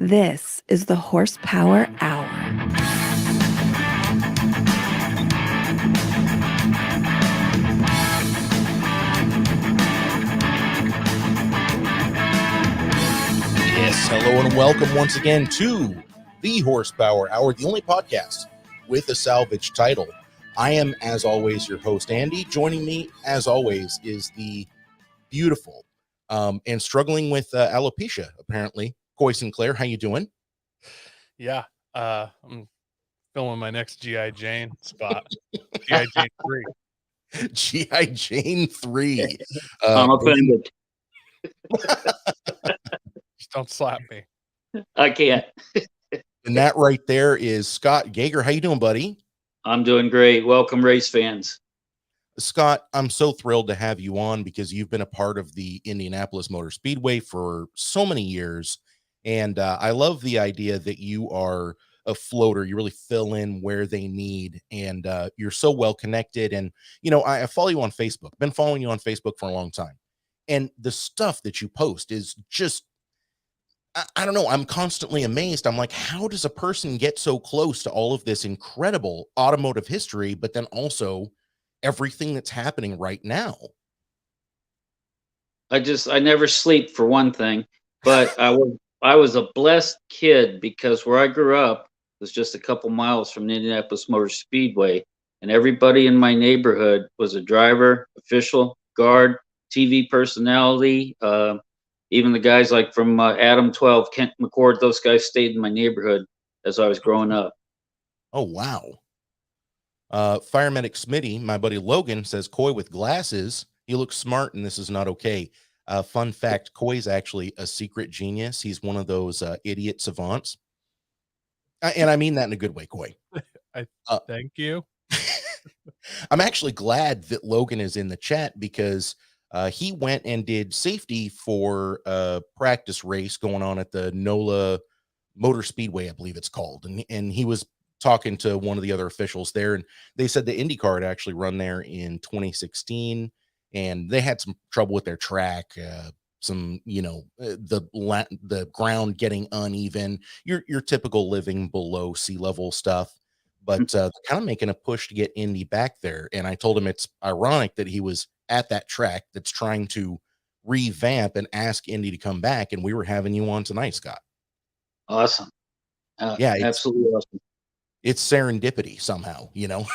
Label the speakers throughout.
Speaker 1: This is the Horsepower Hour.
Speaker 2: Yes, hello and welcome once again to the Horsepower Hour, the only podcast with a salvage title. I am, as always, your host, Andy. Joining me, as always, is the beautiful and struggling with alopecia, apparently, Coy Sinclair. How you doing?
Speaker 3: Yeah, I'm filming my next G.I. Jane spot. G.I. Jane 3.
Speaker 2: G.I. Jane 3.
Speaker 4: I'm offended.
Speaker 3: Just don't slap me.
Speaker 4: I can't.
Speaker 2: And that right there is Scott Gager. How you doing, buddy?
Speaker 4: I'm doing great. Welcome, race fans.
Speaker 2: Scott, I'm so thrilled to have you on because you've been a part of the Indianapolis Motor Speedway for so many years. And I love the idea that you are a floater. You really fill in where they need. And you're so well connected. And, you know, I follow you on Facebook. Been following you on Facebook for a long time. And the stuff that you post is just, I don't know. I'm constantly amazed. I'm like, how does a person get so close to all of this incredible automotive history, but then also everything that's happening right now?
Speaker 4: I never sleep for one thing, but I was a blessed kid because where I grew up was just a couple miles from the Indianapolis Motor Speedway, and everybody in my neighborhood was a driver, official, guard, TV personality. Even the guys like from Adam 12, Kent McCord, those guys stayed in my neighborhood as I was growing up.
Speaker 2: Oh, wow. Fire Medic Smitty, my buddy Logan, says Coy with glasses. He looks smart, and this is not okay. Fun fact, Coy's actually a secret genius. He's one of those idiot savants. And I mean that in a good way, Coy.
Speaker 3: Thank you.
Speaker 2: I'm actually glad that Logan is in the chat because he went and did safety for a practice race going on at the NOLA Motor Speedway, I believe it's called. And he was talking to one of the other officials there, and they said the INDYCAR had actually run there in 2016, and they had some trouble with their track, some, you know, the ground getting uneven, your typical living below sea level stuff. But they're kind of making a push to get Indy back there. And I told him it's ironic that he was at that track that's trying to revamp and ask Indy to come back, and we were having you on tonight, Scott.
Speaker 4: Awesome.
Speaker 2: Yeah,
Speaker 4: absolutely awesome.
Speaker 2: It's serendipity somehow, you know.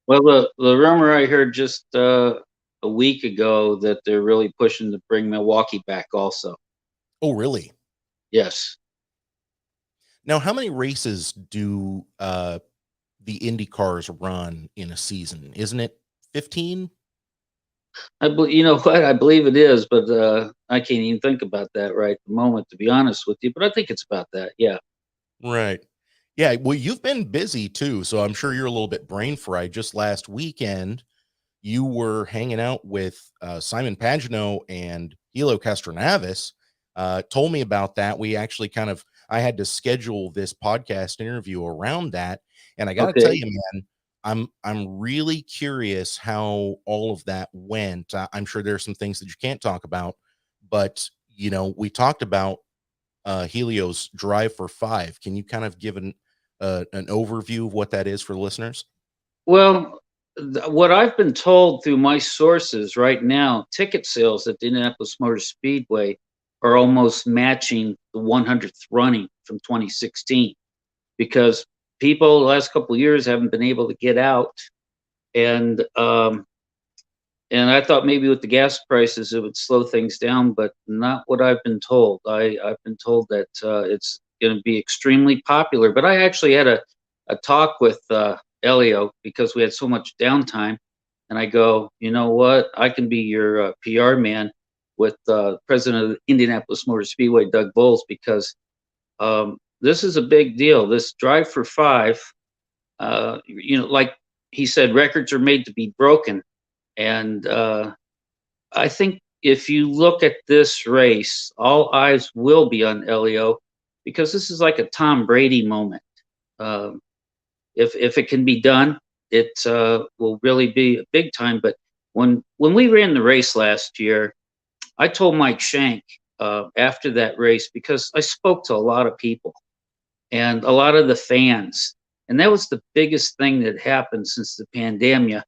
Speaker 4: Well, the rumor I heard just a week ago that they're really pushing to bring Milwaukee back also.
Speaker 2: Oh, really?
Speaker 4: Yes.
Speaker 2: Now, how many races do the Indy cars run in a season? Isn't it 15?
Speaker 4: You know what? I believe it is, but I can't even think about that right at the moment, to be honest with you. But I think it's about that. Yeah.
Speaker 2: Right. Yeah. Well, you've been busy too, so I'm sure you're a little bit brain fried. Just last weekend, you were hanging out with Simon Pagenaud and Helio Castroneves. Told me about that. We actually I had to schedule this podcast interview around that. And I got to tell you, man, I'm really curious how all of that went. I'm sure there are some things that you can't talk about, but you know, we talked about Helio's Drive for 5. Can you kind of give an overview of what that is for the listeners?
Speaker 4: Well, what I've been told through my sources right now, ticket sales at the Indianapolis Motor Speedway are almost matching the 100th running from 2016 because people the last couple of years haven't been able to get out, and I thought maybe with the gas prices it would slow things down, but not what I've been told. I've been told that it's going to be extremely popular. But I actually had a talk with Helio because we had so much downtime, and I go, you know what? I can be your PR man with president of the Indianapolis Motor Speedway, Doug Bowles, because this is a big deal. This Drive for 5, you know, like he said, records are made to be broken. And I think if you look at this race, all eyes will be on Helio because this is like a Tom Brady moment. If it can be done, it will really be big time. But when we ran the race last year, I told Mike Shank, after that race, because I spoke to a lot of people and a lot of the fans. And that was the biggest thing that happened since the pandemic,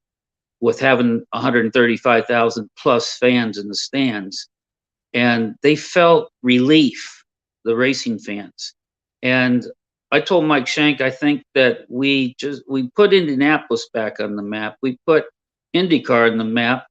Speaker 4: with having 135,000 plus fans in the stands. And they felt relief, the racing fans. And I told Mike Shank, I think that we put Indianapolis back on the map. We put INDYCAR on the map,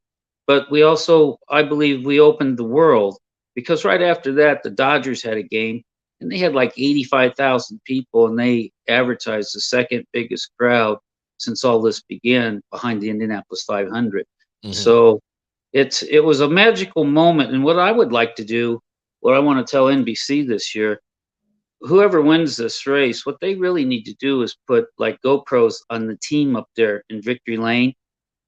Speaker 4: but we also, I believe, we opened the world, because right after that, the Dodgers had a game and they had like 85,000 people, and they advertised the second biggest crowd since all this began, behind the Indianapolis 500.
Speaker 2: Mhm.
Speaker 4: So it was a magical moment. And what I would like to do, what I want to tell NBC this year, whoever wins this race, what they really need to do is put like GoPros on the team up there in Victory Lane,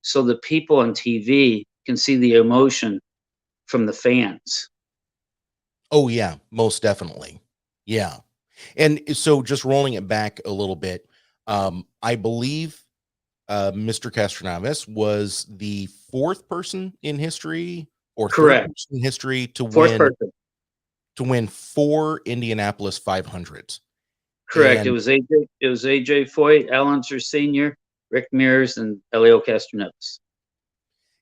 Speaker 4: so the people on TV can see the emotion from the fans.
Speaker 2: Oh yeah, most definitely. Yeah. And so just rolling it back a little bit, I believe Mr. Castroneves was the fourth person in history, or third
Speaker 4: Correct.
Speaker 2: person in history to
Speaker 4: Fourth
Speaker 2: win
Speaker 4: person.
Speaker 2: 4 Indianapolis 500s.
Speaker 4: Correct.
Speaker 2: And
Speaker 4: It was AJ Foyt, Al Unser Sr., Rick Mears, and Helio Castroneves.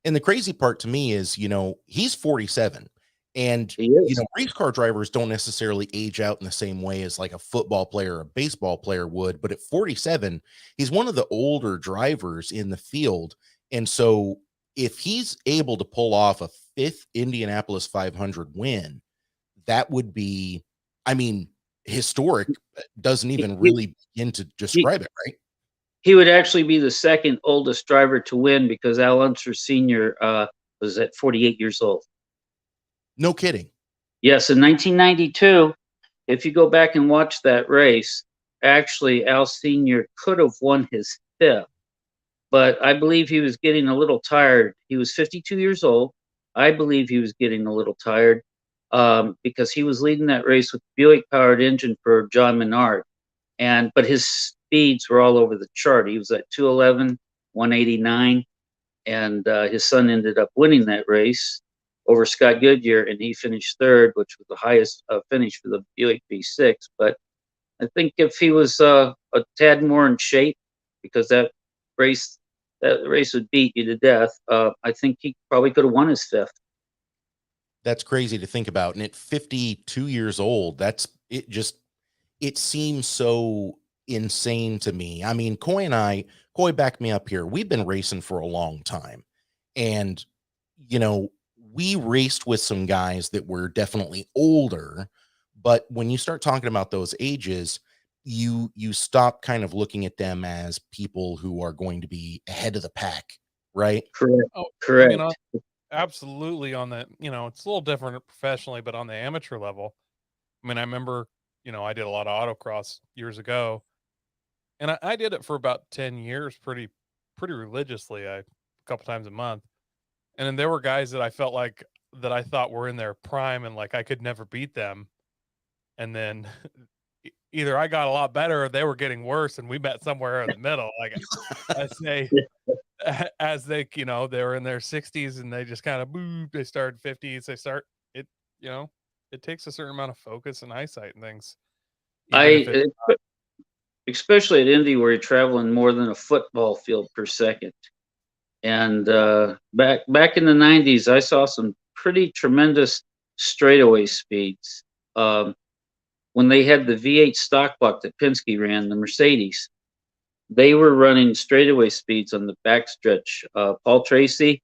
Speaker 2: and the crazy part to me is, he's 47, and
Speaker 4: He is.
Speaker 2: race car drivers don't necessarily age out in the same way as like a football player or a baseball player would, but at 47, he's one of the older drivers in the field. And so if he's able to pull off a 5th Indianapolis 500 win, that would be, I mean, historic. Doesn't even really begin to describe it, right?
Speaker 4: He would actually be the second oldest driver to win, because Al Unser Sr. Was at 48 years old.
Speaker 2: No kidding.
Speaker 4: Yes, in 1992, if you go back and watch that race, actually Al Sr. could have won his 5th, but I believe he was getting a little tired. He was 52 years old. I believe he was getting a little tired, because he was leading that race with Buick powered engine for John Menard. But his speeds were all over the chart. He was at 211, 189, and his son ended up winning that race over Scott Goodyear, and he finished 3rd, which was the highest finish for the Buick V6. But I think if he was a tad more in shape, because that race would beat you to death, I think he probably could have won his 5th.
Speaker 2: That's crazy to think about. And at 52 years old, it seems so insane to me. I mean, Coy, back me up here. We've been racing for a long time. And, we raced with some guys that were definitely older. But when you start talking about those ages, you stop kind of looking at them as people who are going to be ahead of the pack, right?
Speaker 4: Correct.
Speaker 3: Oh,
Speaker 4: Correct.
Speaker 3: Absolutely. On the, it's a little different professionally, but on the amateur level, I mean, I remember, I did a lot of autocross years ago, and I did it for about 10 years, pretty religiously, a couple times a month. And then there were guys that I felt like that I thought were in their prime, and like I could never beat them. And then either I got a lot better or they were getting worse, and we met somewhere in the middle. Like as they, they were in their 60s and they just kind of they started 50s. It takes a certain amount of focus and eyesight and things.
Speaker 4: Especially at Indy, where you're traveling more than a football field per second. And back in the 90s, I saw some pretty tremendous straightaway speeds. When they had the V8 stock block that Penske ran, the Mercedes, they were running straightaway speeds on the backstretch. Paul Tracy,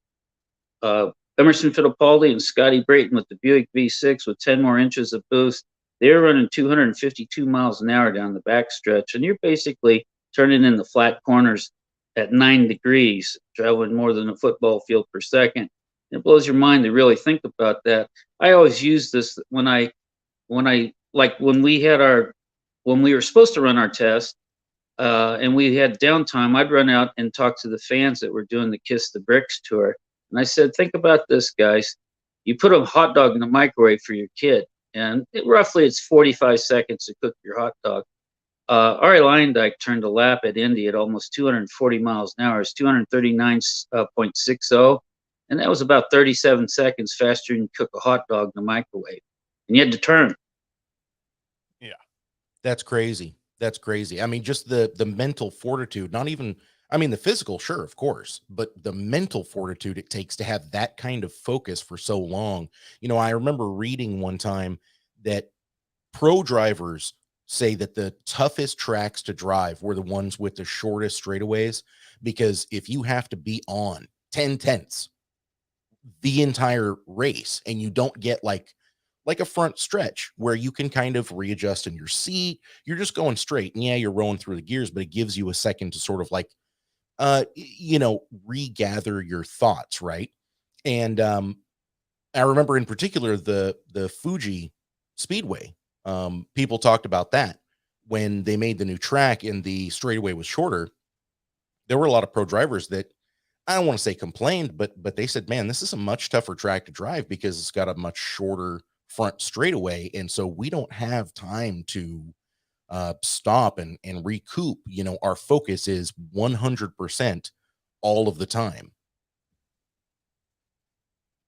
Speaker 4: Emerson Fittipaldi, and Scotty Brayton with the Buick V6 with 10 more inches of boost. They were running 252 miles an hour down the backstretch, and you're basically turning in the flat corners at 9 degrees, traveling more than a football field per second. It blows your mind to really think about that. I always use this when we were supposed to run our test, and we had downtime. I'd run out and talk to the fans that were doing the Kiss the Bricks tour. And I said, think about this, guys. You put a hot dog in the microwave for your kid, and roughly it's 45 seconds to cook your hot dog. Ari Leyendijk turned a lap at Indy at almost 240 miles an hour. It's 239.60, and that was about 37 seconds faster than you cook a hot dog in the microwave. and you had to turn.
Speaker 2: That's crazy. That's crazy. I mean, just the mental fortitude, not even, I mean, the physical, sure, of course, but the mental fortitude it takes to have that kind of focus for so long. You know, I remember reading one time that pro drivers say that the toughest tracks to drive were the ones with the shortest straightaways, because if you have to be on 10 tenths the entire race and you don't get like a front stretch where you can kind of readjust in your seat, you're just going straight, and yeah, you're rolling through the gears, but it gives you a second to sort of like you know, regather your thoughts, right? And I remember in particular the Fuji Speedway. People talked about that when they made the new track and the straightaway was shorter. There were a lot of pro drivers that, I don't want to say complained, but they said, man, this is a much tougher track to drive because it's got a much shorter front straightaway, and so we don't have time to stop and recoup. You know, our focus is 100% all of the time.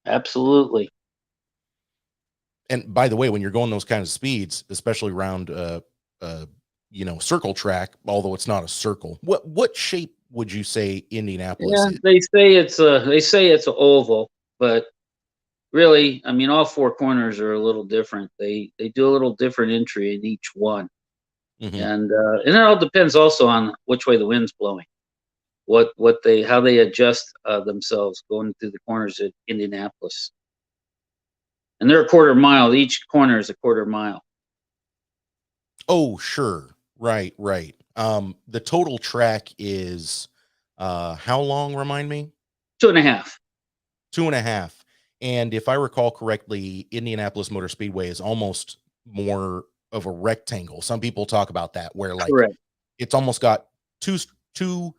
Speaker 4: Absolutely.
Speaker 2: And by the way, when you're going those kinds of speeds, especially around you know, circle track, although it's not a circle, what shape would you say Indianapolis
Speaker 4: Yeah,
Speaker 2: is?
Speaker 4: they say it's an oval, but really, I mean, all four corners are a little different. They do a little different entry in each one,
Speaker 2: Mhm.
Speaker 4: and it all depends also on which way the wind's blowing, how they adjust themselves going through the corners at Indianapolis. And they're a quarter mile. Each corner is a quarter mile.
Speaker 2: Oh, sure. Right, right. The total track is how long, remind me?
Speaker 4: 2.5.
Speaker 2: 2.5. And if I recall correctly, Indianapolis Motor Speedway is almost more of a rectangle. Some people talk about that, where like
Speaker 4: Correct.
Speaker 2: it's almost got two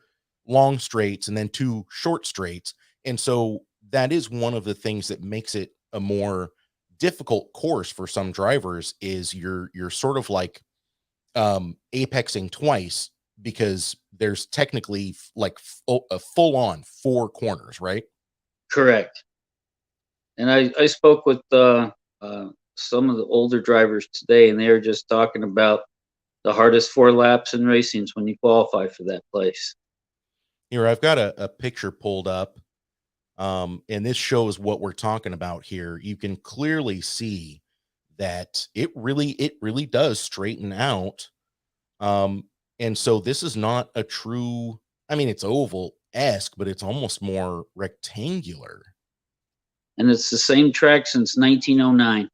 Speaker 2: long straights and then two short straights. And so that is one of the things that makes it a more difficult course for some drivers, is you're sort of like apexing twice, because there's technically like a full on four corners, right?
Speaker 4: Correct. And I spoke with some of the older drivers today, and they were just talking about the hardest 4 laps in racing's when you qualify for that place.
Speaker 2: Here, I've got a picture pulled up, and this shows what we're talking about here. You can clearly see that it really does straighten out. And so this is not a true, I mean, it's oval-esque, but it's almost more rectangular.
Speaker 4: And it's the same track since 1909,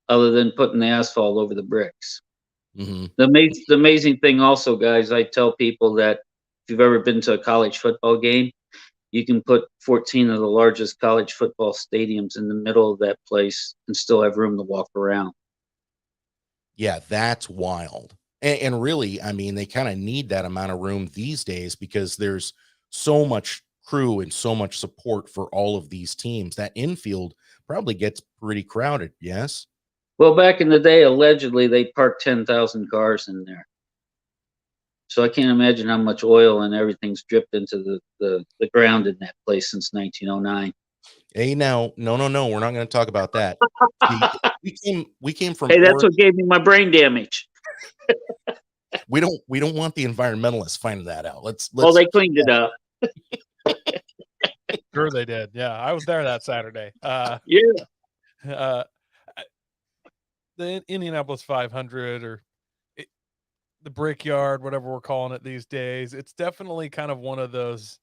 Speaker 4: other than putting the asphalt over the bricks.
Speaker 2: Mm-hmm.
Speaker 4: The amazing thing also, guys, I tell people that if you've ever been to a college football game, you can put 14 of the largest college football stadiums in the middle of that place and still have room to walk around.
Speaker 2: Yeah, that's wild. And really, I mean, they kind of need that amount of room these days because there's so much crew and so much support for all of these teams. That infield probably gets pretty crowded. Yes.
Speaker 4: Well, back in the day, allegedly, they parked 10,000 cars in there. So I can't imagine how much oil and everything's dripped into the ground in that place since 1909.
Speaker 2: Hey, now, no, we're not going to talk about that. we came from.
Speaker 4: Hey, that's what gave me my brain damage.
Speaker 2: We don't want the environmentalists finding that out. Let's.
Speaker 4: Oh, they cleaned it up.
Speaker 3: Sure they did. Yeah, I was there that Saturday.
Speaker 4: Yeah.
Speaker 3: The Indianapolis 500, or the Brickyard, whatever we're calling it these days, it's definitely kind of one of those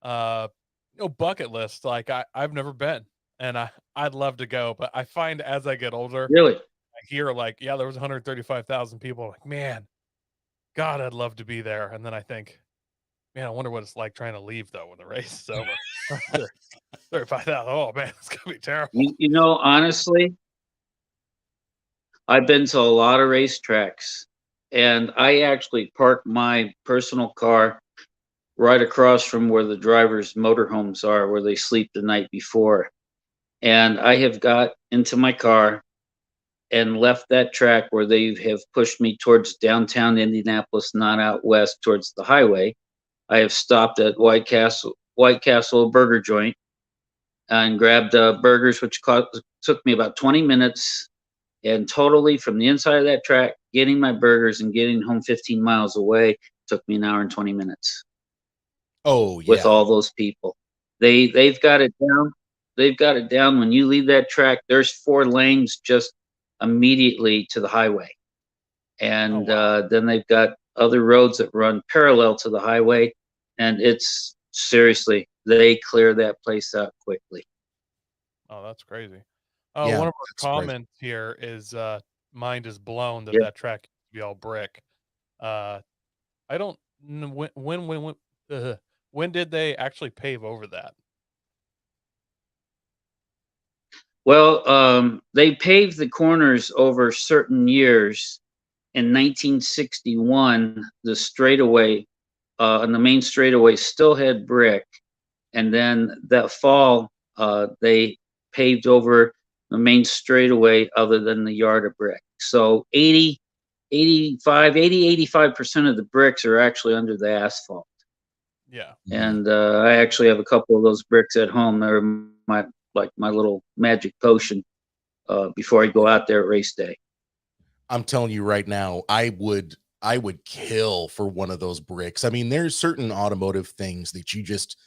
Speaker 3: bucket lists. Like I've never been, and I'd love to go, but I find as I get older,
Speaker 4: Really,
Speaker 3: I hear like, yeah, there was 135,000 people. Like, man, God, I'd love to be there. And then I think, man, I wonder what it's like trying to leave though when the race is over. 35,000. Oh man, it's gonna be terrible.
Speaker 4: you know, honestly, I've been to a lot of racetracks, and I actually park my personal car right across from where the drivers' motorhomes are, where they sleep the night before. And I have got into my car and left that track where they have pushed me towards downtown Indianapolis, not out west towards the highway. I have stopped at White Castle burger joint and grabbed burgers, which took me about 20 minutes. And totally from the inside of that track, getting my burgers and getting home 15 miles away took me an hour and 20 minutes.
Speaker 2: Oh yeah.
Speaker 4: With all those people. They've got it down. They've got it down. When you leave that track, there's 4 lanes just immediately to the highway. And then they've got other roads that run parallel to the highway. And it's seriously, they clear that place out quickly.
Speaker 3: Oh, that's crazy.
Speaker 2: Yeah,
Speaker 3: one of our
Speaker 2: that's crazy.
Speaker 3: comments here is mind is blown that
Speaker 4: Yeah.
Speaker 3: that track used to be all brick. I don't know when did they actually pave over that?
Speaker 4: Well, they paved the corners over certain years. In 1961, the straightaway and the main straightaway still had brick. And then that fall, they paved over the main straightaway other than the yard of brick. So 85% of the bricks are actually under the asphalt.
Speaker 3: Yeah.
Speaker 4: And I actually have a couple of those bricks at home. They're my little magic potion before I go out there at race day.
Speaker 2: I'm telling you right now, I would kill for one of those bricks. I mean, there's certain automotive things that you just,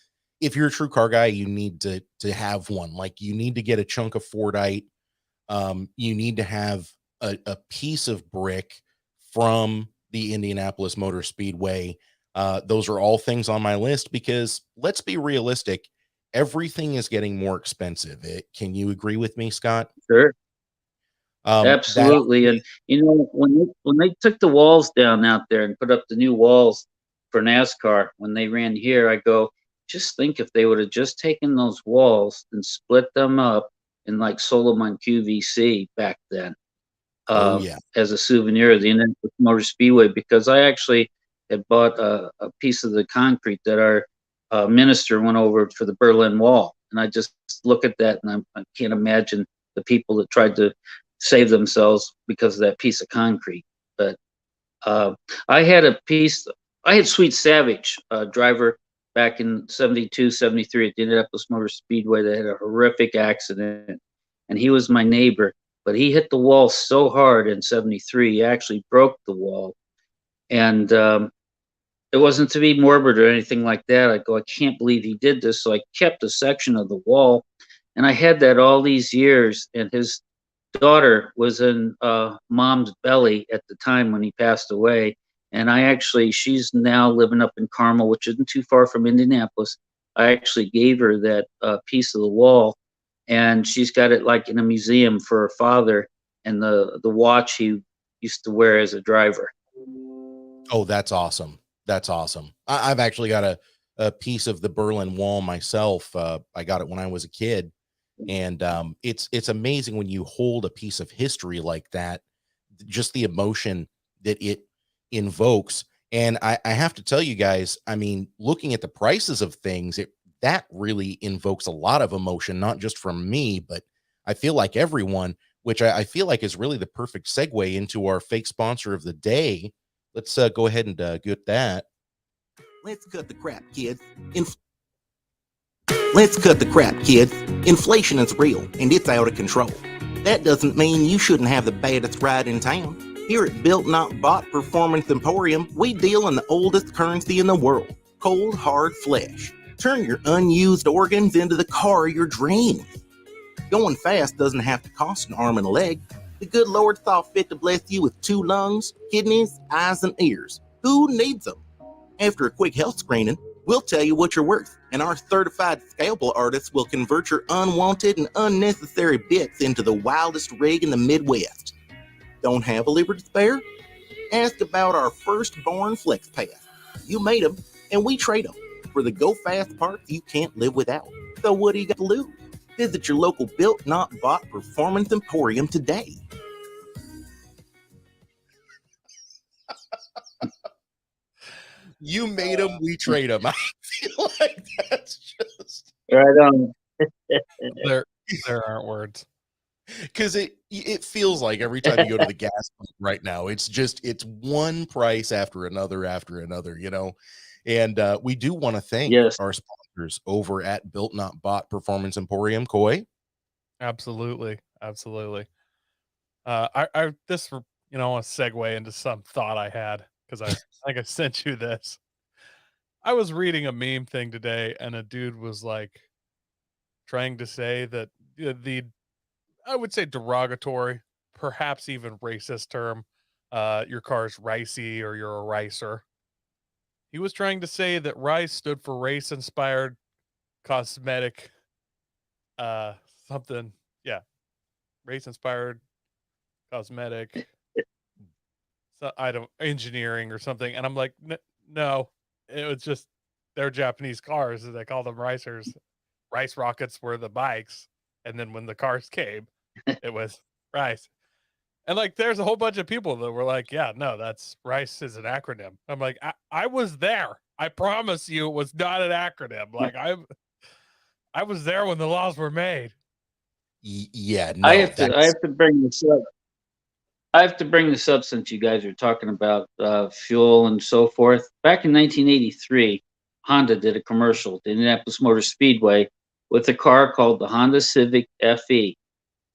Speaker 2: if you're a true car guy, you need to have one. Like you need to get a chunk of Fordite. You need to have a piece of brick from the Indianapolis Motor Speedway. Those are all things on my list because let's be realistic. Everything is getting more expensive. Can you agree with me, Scott?
Speaker 4: Sure. Absolutely. And you know, when they took the walls down out there and put up the new walls for NASCAR, when they ran here, I go, just think if they would have just taken those walls and split them up and like sold them on QVC back then. As a souvenir of the Indianapolis Motor Speedway, because I actually had bought a piece of the concrete that our minister went over for the Berlin Wall. And I just look at that and I can't imagine the people that tried to save themselves because of that piece of concrete. But I had Sweet Savage, driver back in 72, 73 at the Indianapolis Motor Speedway that had a horrific accident. And he was my neighbor, but he hit the wall so hard in 73, he actually broke the wall. And it wasn't to be morbid or anything like that. I go, I can't believe he did this. So I kept a section of the wall, and I had that all these years. And his daughter was in mom's belly at the time when he passed away. And she's now living up in Carmel, which isn't too far from Indianapolis. I actually gave her that piece of the wall, and she's got it like in a museum for her father and the watch he used to wear as a driver.
Speaker 2: Oh, that's awesome. That's awesome. I've actually got a piece of the Berlin Wall myself. I got it when I was a kid. And it's amazing when you hold a piece of history like that, just the emotion that it invokes. And I have to tell you guys, I mean, looking at the prices of things, that really invokes a lot of emotion, not just from me, but I feel like everyone, which I feel like is really the perfect segue into our fake sponsor of the day. Let's go ahead and get that.
Speaker 5: Let's cut the crap, kids. Let's cut the crap, kids. Inflation is real, and it's out of control. That doesn't mean you shouldn't have the baddest ride in town. Here at Built Not Bought Performance Emporium, we deal in the oldest currency in the world, cold, hard flesh. Turn your unused organs into the car of your dreams. Going fast doesn't have to cost an arm and a leg. The good Lord saw fit to bless you with 2 lungs, kidneys, eyes, and ears. Who needs them? After a quick health screening, we'll tell you what you're worth, and our certified scalpel artists will convert your unwanted and unnecessary bits into the wildest rig in the Midwest. Don't have a liver to spare? Ask about our firstborn Flex Pass. You made them, and we trade them for the go-fast parts you can't live without. So what do you got to lose? Visit your local Built Not Bought Performance Emporium today.
Speaker 2: You made them, we trade them. I feel like that's just
Speaker 4: right on.
Speaker 3: There aren't words.
Speaker 2: Because it feels like every time you go to the gas pump right now, it's one price after another, you know. And we do want to thank our sponsors over at Built Not Bought Performance Emporium. Coy.
Speaker 3: Absolutely. This, you know, a segue into some thought I had because I think I sent you this. I was reading a meme thing today, and a dude was like trying to say that the I would say derogatory, perhaps even racist term, your car's ricey or you're a ricer. He was trying to say that rice stood for race inspired cosmetic, uh, something. Yeah, race inspired cosmetic, so item engineering or something. And I'm like, no, it was just they're Japanese cars. They call them ricers. Rice rockets were the bikes. And then when the cars came, it was rice. And like, there's a whole bunch of people that were like, yeah, no, that's rice is an acronym. I'm like, I was there. I promise you it was not an acronym. Like I was there when the laws were made.
Speaker 2: Yeah, no,
Speaker 4: I have to bring this up. I have to bring this up since you guys are talking about fuel and so forth. Back in 1983, Honda did a commercial at the Indianapolis Motor Speedway with a car called the Honda Civic FE.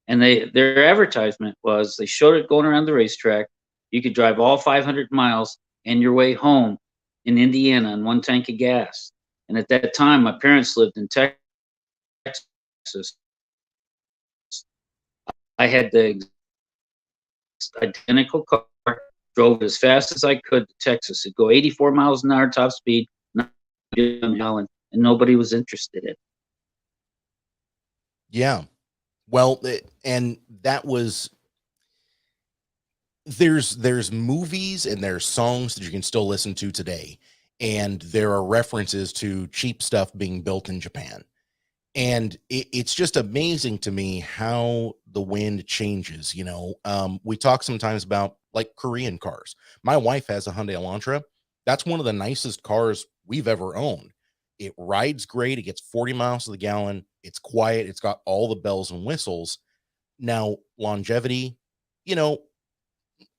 Speaker 4: And their advertisement was they showed it going around the racetrack. You could drive all 500 miles and your way home in Indiana on one tank of gas. And at that time, my parents lived in Texas. I had the identical car, drove as fast as I could to Texas. It'd go 84 miles an hour top speed, and nobody was interested in it.
Speaker 2: Yeah. Well, and that was there's movies and there's songs that you can still listen to today, and there are references to cheap stuff being built in Japan. And it's just amazing to me how the wind changes. You know, we talk sometimes about like Korean cars. My wife has a Hyundai Elantra. That's one of the nicest cars we've ever owned. It rides great. It gets 40 miles to the gallon. It's quiet. It's got all the bells and whistles. Now, longevity, you know,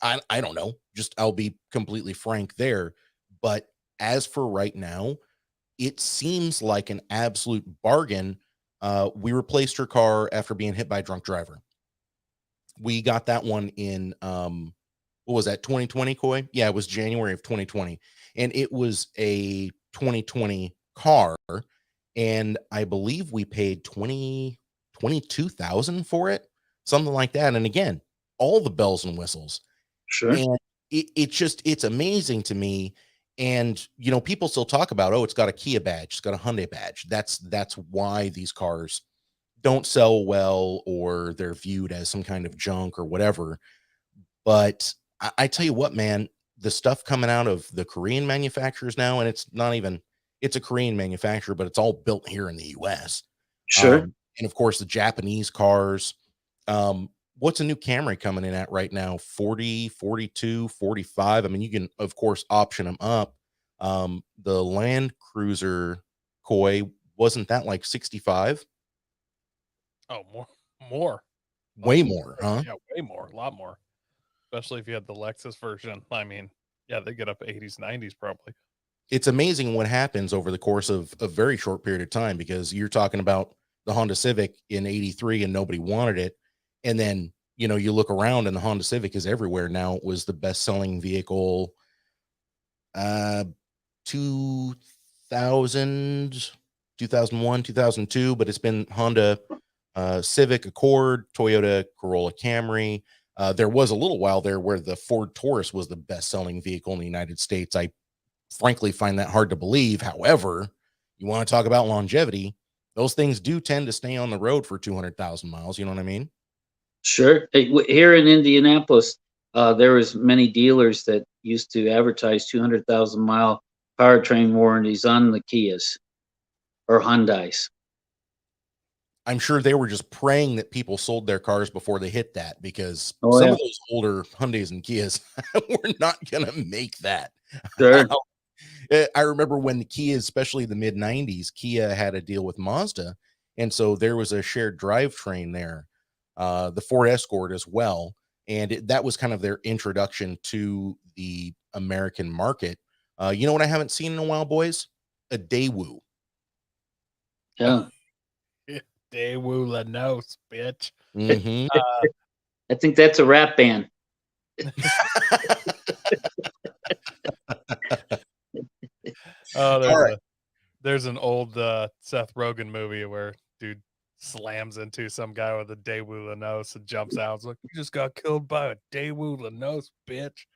Speaker 2: I don't know. Just I'll be completely frank there. But as for right now, it seems like an absolute bargain. We replaced her car after being hit by a drunk driver. We got that one in what was that, 2020, Coy? Yeah, it was January of 2020. And it was a 2020 car. And I believe we paid 22,000 for it, something like that. And again, all the bells and whistles.
Speaker 4: Sure.
Speaker 2: And it's amazing to me. And, you know, people still talk about, oh, it's got a Kia badge, it's got a Hyundai badge. That's why these cars don't sell well, or they're viewed as some kind of junk or whatever. But I tell you what, man, the stuff coming out of the Korean manufacturers now, and it's a Korean manufacturer, but it's all built here in the US.
Speaker 4: Sure.
Speaker 2: And of course, the Japanese cars. What's a new Camry coming in at right now? 40, 42, 45. I mean, you can, of course, option them up. The Land Cruiser, Coy, wasn't that like 65?
Speaker 3: Oh, more.
Speaker 2: Way more, huh?
Speaker 3: Yeah, way more, a lot more. Especially if you had the Lexus version. I mean, yeah, they get up 80s, 90s probably.
Speaker 2: It's amazing what happens over the course of a very short period of time, because you're talking about the Honda Civic in 83 and nobody wanted it. And then, you know, you look around and the Honda Civic is everywhere now. It was the best selling vehicle 2000, 2001, 2002, but it's been Honda Civic, Accord, Toyota Corolla Camry. There was a little while there where the Ford Taurus was the best selling vehicle in the United States. I frankly find that hard to believe. However, you want to talk about longevity, those things do tend to stay on the road for 200,000 miles. You know what I mean?
Speaker 4: Sure. Hey, here in Indianapolis, there was many dealers that used to advertise 200,000 mile powertrain warranties on the Kias or Hyundais.
Speaker 2: I'm sure they were just praying that people sold their cars before they hit that, because
Speaker 4: Oh,
Speaker 2: some
Speaker 4: yeah.
Speaker 2: of those older Hyundais and Kias were not going to make that.
Speaker 4: Sure.
Speaker 2: I remember when the Kia, especially the mid 90s, Kia had a deal with Mazda. And so there was a shared drivetrain there, the Ford Escort as well. And that was kind of their introduction to the American market. You know what I haven't seen in a while, boys? A Daewoo.
Speaker 4: Yeah.
Speaker 3: Daewoo La Nose, bitch.
Speaker 2: Mm-hmm.
Speaker 4: I think that's a rap band.
Speaker 3: Oh, there's an old Seth Rogen movie where dude slams into some guy with a Daewoo Lanos and jumps out. It's like, you just got killed by a Daewoo Lanos, bitch.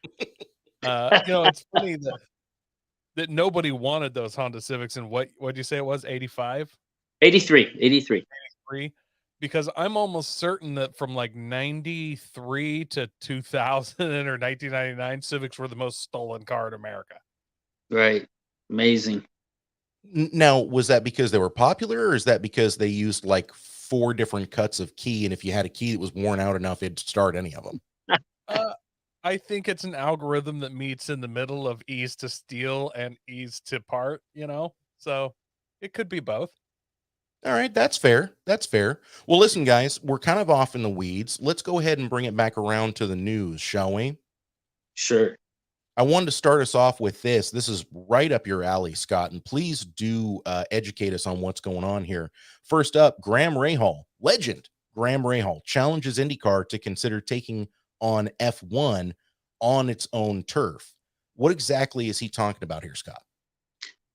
Speaker 3: It's funny that nobody wanted those Honda Civics in what'd you say it was, 85?
Speaker 4: 83.
Speaker 3: 83? Because I'm almost certain that from like 93 to 2000 or 1999, Civics were the most stolen car in America.
Speaker 4: Right. Amazing.
Speaker 2: Now, was that because they were popular, or is that because they used like 4 different cuts of key, and if you had a key that was worn out enough, it'd start any of them?
Speaker 3: I think it's an algorithm that meets in the middle of ease to steal and ease to part, so it could be both.
Speaker 2: All right, that's fair. That's fair. Well, listen, guys, we're kind of off in the weeds. Let's go ahead and bring it back around to the news, shall we?
Speaker 4: Sure.
Speaker 2: I wanted to start us off with this. This is right up your alley, Scott, and please do educate us on what's going on here. First up, Graham Rahal, legend Graham Rahal, challenges INDYCAR to consider taking on F1 on its own turf. What exactly is he talking about here, Scott?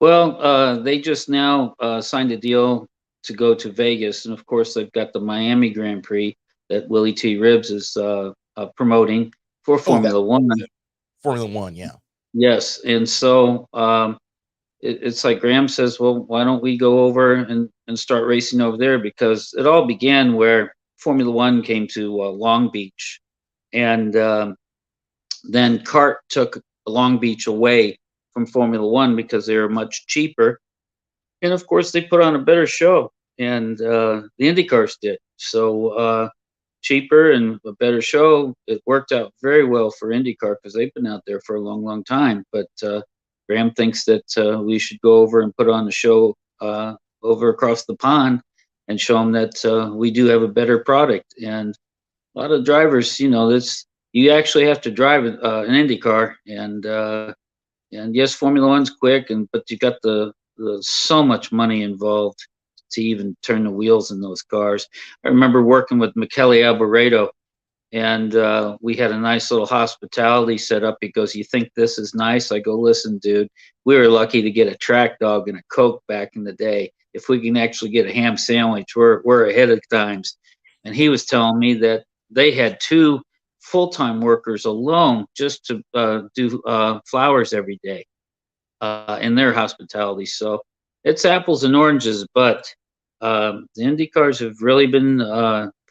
Speaker 4: Well, they just now signed a deal to go to Vegas, and of course they've got the Miami Grand Prix that Willie T. Ribbs is promoting for Formula One.
Speaker 2: Formula One, yeah.
Speaker 4: Yes, and so it's like Graham says, well, why don't we go over and start racing over there? Because it all began where Formula One came to Long Beach, and then CART took Long Beach away from Formula One because they were much cheaper. And of course, they put on a better show, and the INDYCARs did. So cheaper and a better show. It worked out very well for INDYCAR because they've been out there for a long, long time. But Graham thinks that we should go over and put on a show over across the pond and show them that we do have a better product. And a lot of drivers, you actually have to drive an INDYCAR, and yes, Formula One's quick, but you got the so much money involved to even turn the wheels in those cars. I remember working with Michele Alboreto, and we had a nice little hospitality set up. He goes, "You think this is nice?" I go, "Listen, dude, we were lucky to get a track dog and a Coke back in the day. If we can actually get a ham sandwich, we're ahead of times." And he was telling me that they had 2 full-time workers alone just to do flowers every day in their hospitality. So it's apples and oranges, but the INDYCARs have really been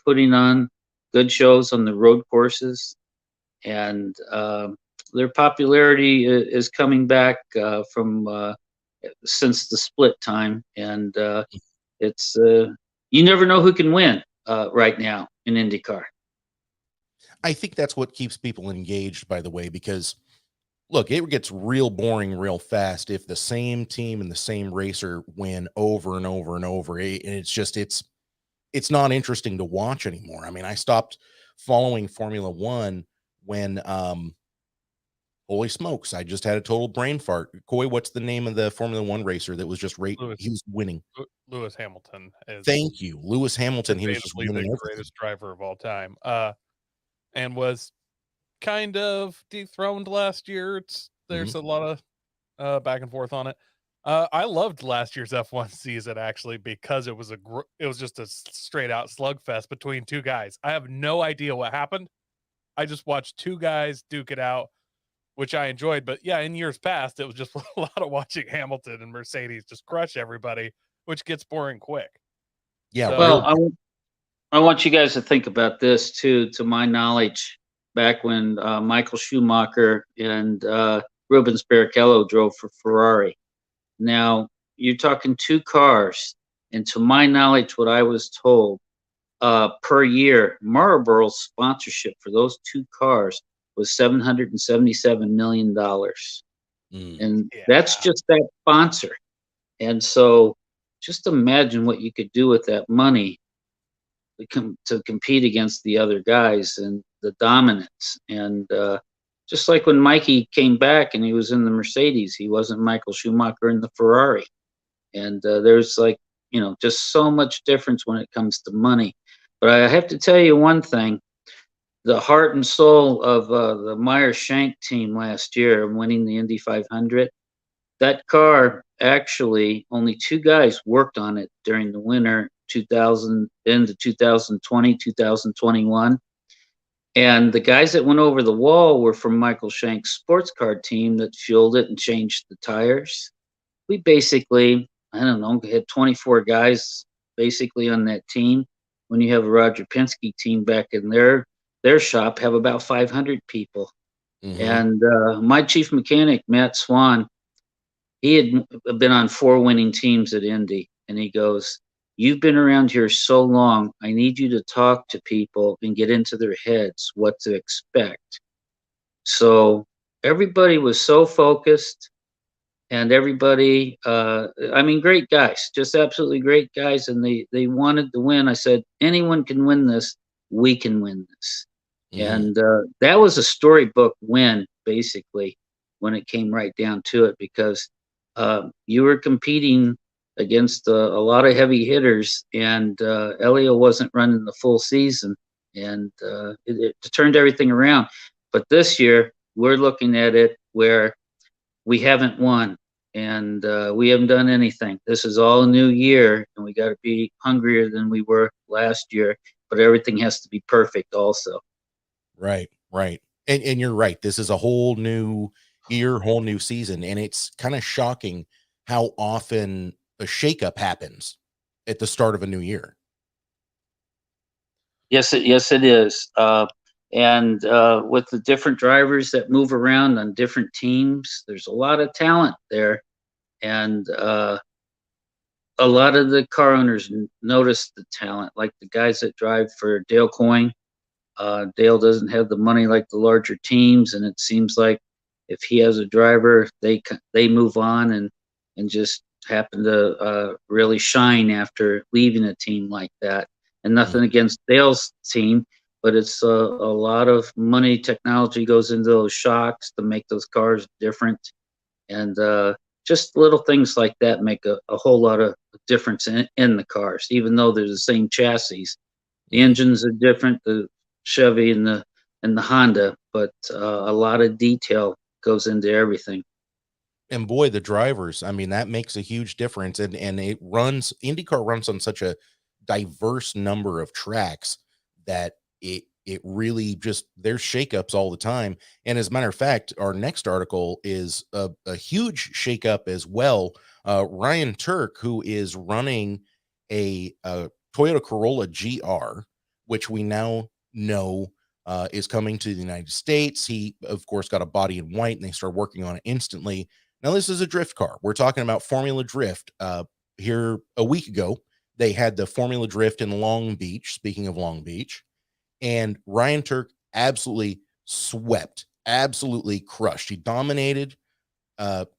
Speaker 4: putting on good shows on the road courses, and their popularity is coming back from since the split time, and it's you never know who can win right now in INDYCAR.
Speaker 2: I think that's what keeps people engaged, by the way, because look, it gets real boring real fast if the same team and the same racer win over and over and over. And it's not interesting to watch anymore. I mean, I stopped following Formula One when, holy smokes, I just had a total brain fart. Coy, what's the name of the Formula One racer that was just he was winning?
Speaker 3: Lewis Hamilton.
Speaker 2: Thank you. Lewis Hamilton. He was just winning
Speaker 3: the greatest driver of all time. And was kind of dethroned last year. There's a lot of back and forth on it. I loved last year's F1 season actually because it was just a straight out slugfest between 2 guys. I have no idea what happened. I just watched 2 guys duke it out, which I enjoyed. But yeah, in years past, it was just a lot of watching Hamilton and Mercedes just crush everybody, which gets boring quick.
Speaker 2: Yeah.
Speaker 3: So,
Speaker 4: well, I want you guys to think about this too. To my knowledge, back when Michael Schumacher and Rubens Barrichello drove for Ferrari. Now, you're talking 2 cars, and to my knowledge, what I was told, per year, Marlboro's sponsorship for those 2 cars was $777 million. And that's just that sponsor. And so just imagine what you could do with that money to compete against the other guys and the dominance. And just like when Mikey came back and he was in the Mercedes, he wasn't Michael Schumacher in the Ferrari. And there's just so much difference when it comes to money. But I have to tell you one thing, the heart and soul of the Meyer Shank team last year, winning the Indy 500. That car, actually, only 2 guys worked on it during the winter 2000 into 2020, 2021. And the guys that went over the wall were from Michael Shank's sports car team that fueled it and changed the tires. We basically, I don't know, had 24 guys basically on that team. When you have a Roger Penske team back in their shop, have about 500 people. And my chief mechanic, Matt Swan, he had been on 4 winning teams at Indy, and he goes, "You've been around here so long, I need you to talk to people and get into their heads what to expect." So everybody was so focused, and everybody, I mean, great guys, just absolutely great guys, and they wanted to win. I said, anyone can win this, we can win this. And that was a storybook win, basically, when it came right down to it, because you were competing against a lot of heavy hitters, and Helio wasn't running the full season, and it turned everything around. But this year, we're looking at it where we haven't won, and we haven't done anything. This is all a new year, and we got to be hungrier than we were last year, but everything has to be perfect also.
Speaker 2: Right. And you're right. This is a whole new year, whole new season. And it's kind of shocking how often a shakeup happens at the start of a new year.
Speaker 4: Yes, it is. And with the different drivers that move around on different teams, there's a lot of talent there. And a lot of the car owners notice the talent, like the guys that drive for Dale Coyne. Dale doesn't have the money like the larger teams, and it seems like if he has a driver, they move on and just happen to really shine after leaving a team like that. And nothing against Dale's team, but it's a lot of money, technology goes into those shocks to make those cars different, and just little things like that make a whole lot of difference in the cars, even though they're the same chassis. The engines are different, the Chevy and the Honda, but a lot of detail goes into everything.
Speaker 2: And boy, the drivers, I mean, that makes a huge difference. And IndyCar runs on such a diverse number of tracks that it really just, there's shakeups all the time. And as a matter of fact, our next article is a huge shakeup as well. Ryan Tuerck, who is running a Toyota Corolla GR, which we now know is coming to the United States. He, of course, got a body in white, and they started working on it instantly. Now, this is a drift car. We're talking about Formula Drift. Here a week ago, they had the Formula Drift in Long Beach, speaking of Long Beach, and Ryan Tuerck absolutely swept, absolutely crushed. He dominated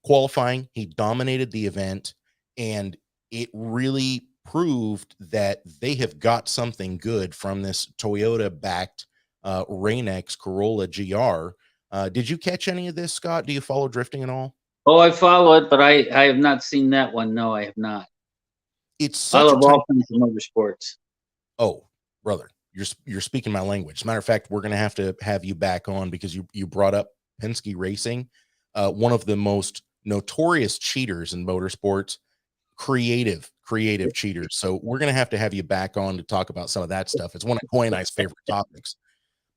Speaker 2: qualifying. He dominated the event, and it really proved that they have got something good from this Toyota-backed Rain-X Corolla GR. Did you catch any of this, Scott? Do you follow drifting at all?
Speaker 4: Oh, I follow it, but I have not seen that one. No, I have not.
Speaker 2: It's
Speaker 4: I
Speaker 2: such
Speaker 4: love all kinds of motorsports.
Speaker 2: Oh, brother, you're speaking my language. As a matter of fact, we're going to have you back on because you brought up Penske Racing, one of the most notorious cheaters in motorsports, creative cheaters. So we're going to have you back on to talk about some of that stuff. It's one of Coy and I's favorite topics.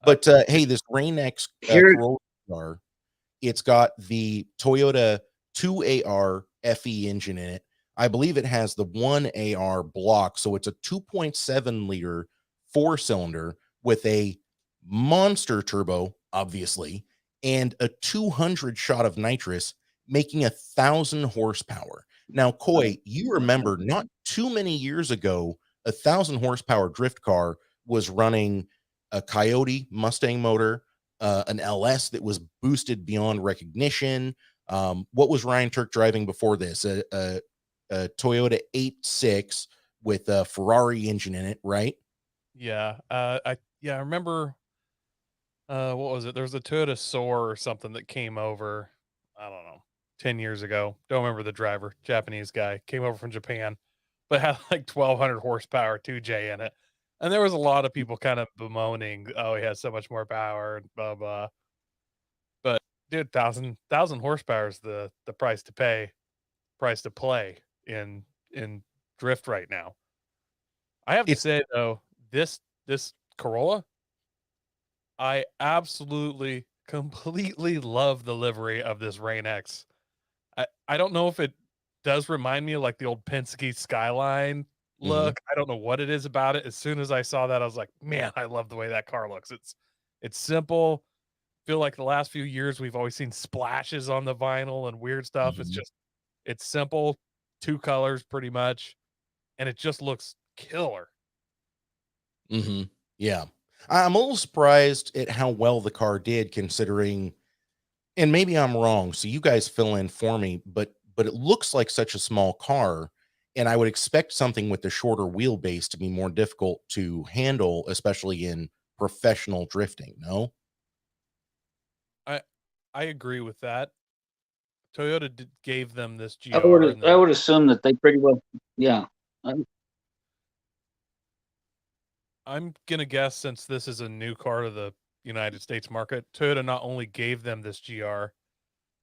Speaker 2: But hey, this Rain-X Corolla car, it's got the Toyota 2AR FE engine in it. I believe it has the 1AR block, so it's a 2.7 liter 4-cylinder with a monster turbo, obviously, and a 200 shot of nitrous, making 1,000 horsepower. Now, Coy, you remember not too many years ago, 1,000 horsepower drift car was running a Coyote Mustang motor, an LS that was boosted beyond recognition. What was Ryan Tuerck driving before this? A Toyota 86 with a Ferrari engine in it, right?
Speaker 3: Yeah. I remember, what was it? There was a Toyota Soar or something that came over, I don't know, 10 years ago. Don't remember the driver, Japanese guy, came over from Japan, but had like 1,200 horsepower 2J in it. And there was a lot of people kind of bemoaning, oh, he has so much more power and blah blah. But dude, thousand horsepower is the price to pay, price to play in drift right now. I have to
Speaker 2: It's
Speaker 3: say though, this Corolla, I absolutely completely love the livery of this Rain X. I don't know if it does remind me of like the old Penske Skyline
Speaker 2: Mhm.
Speaker 3: look. I don't know what it is about it. As soon as I saw that, I was like, man, I love the way that car looks. It's simple. Feel like the last few years we've always seen splashes on the vinyl and weird stuff.
Speaker 2: Mhm.
Speaker 3: It's simple, two colors pretty much, and it just looks killer.
Speaker 2: Mhm. Yeah. I'm a little surprised at how well the car did considering, and maybe I'm wrong, so you guys fill in for me, but it looks like such a small car, and I would expect something with the shorter wheelbase to be more difficult to handle, especially in professional drifting, no?
Speaker 3: I I agree with that. Toyota gave them this
Speaker 4: I
Speaker 3: GR
Speaker 4: would
Speaker 3: and
Speaker 4: I
Speaker 3: then
Speaker 4: would assume that they pretty well, yeah. I-
Speaker 3: I'm gonna guess since this is a new car to the United States market, Toyota not only gave them this GR,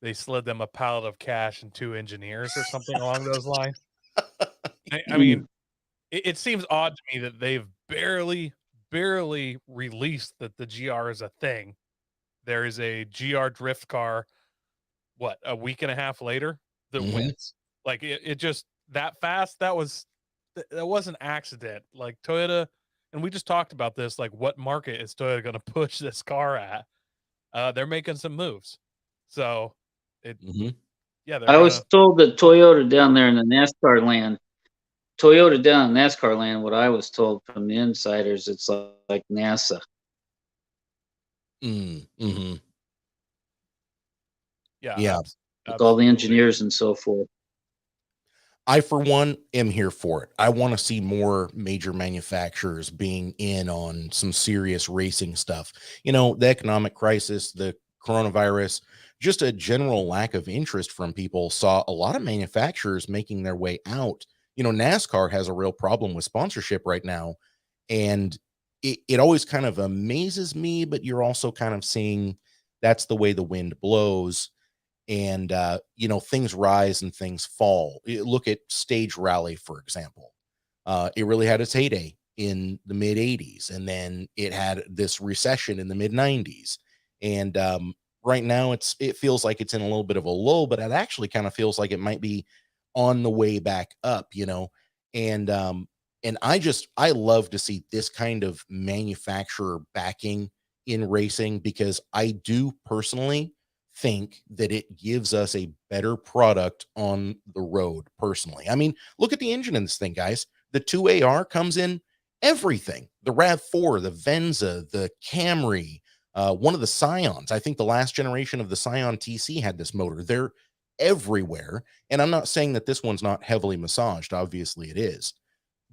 Speaker 3: they slid them a pallet of cash and 2 engineers or something along those lines. I
Speaker 4: Mm.
Speaker 3: mean, it seems odd to me that they've barely released that the GR is a thing. There is a GR drift car, what, a week and a half later that
Speaker 2: Mhm.
Speaker 3: wins? Like, it just that fast? That was an accident. Like, Toyota, and we just talked about this, like, what market is Toyota gonna push this car at? They're making some moves. So, it
Speaker 2: Mhm.
Speaker 3: yeah, they're
Speaker 4: I was
Speaker 3: gonna
Speaker 4: told that Toyota down there in the NASCAR land, Toyota down in NASCAR land, what I was told from the insiders, it's like NASA.
Speaker 2: Mhm.
Speaker 3: yeah,
Speaker 2: Yeah.
Speaker 4: Like all the
Speaker 3: absolutely.
Speaker 4: engineers and so forth.
Speaker 2: I, for one, am here for it. I want to see more major manufacturers being in on some serious racing stuff. You know, the economic crisis, the coronavirus, just a general lack of interest from people saw a lot of manufacturers making their way out. You know, NASCAR has a real problem with sponsorship right now. And it always kind of amazes me, but you're also kind of seeing that's the way the wind blows, and you know, things rise and things fall. Look at Stage Rally, for example. It really had its heyday in the mid 80s, and then it had this recession in the mid 90s, and right now it feels like it's in a little bit of a lull, but it actually kind of feels like it might be on the way back up, you know. And I love to see this kind of manufacturer backing in racing, because I do personally think that it gives us a better product on the road personally. I mean, look at the engine in this thing, guys. The 2AR comes in everything. The RAV4, the Venza, the Camry, one of the Scions. I think the last generation of the Scion TC had this motor. They're everywhere. And I'm not saying that this one's not heavily massaged. Obviously it is.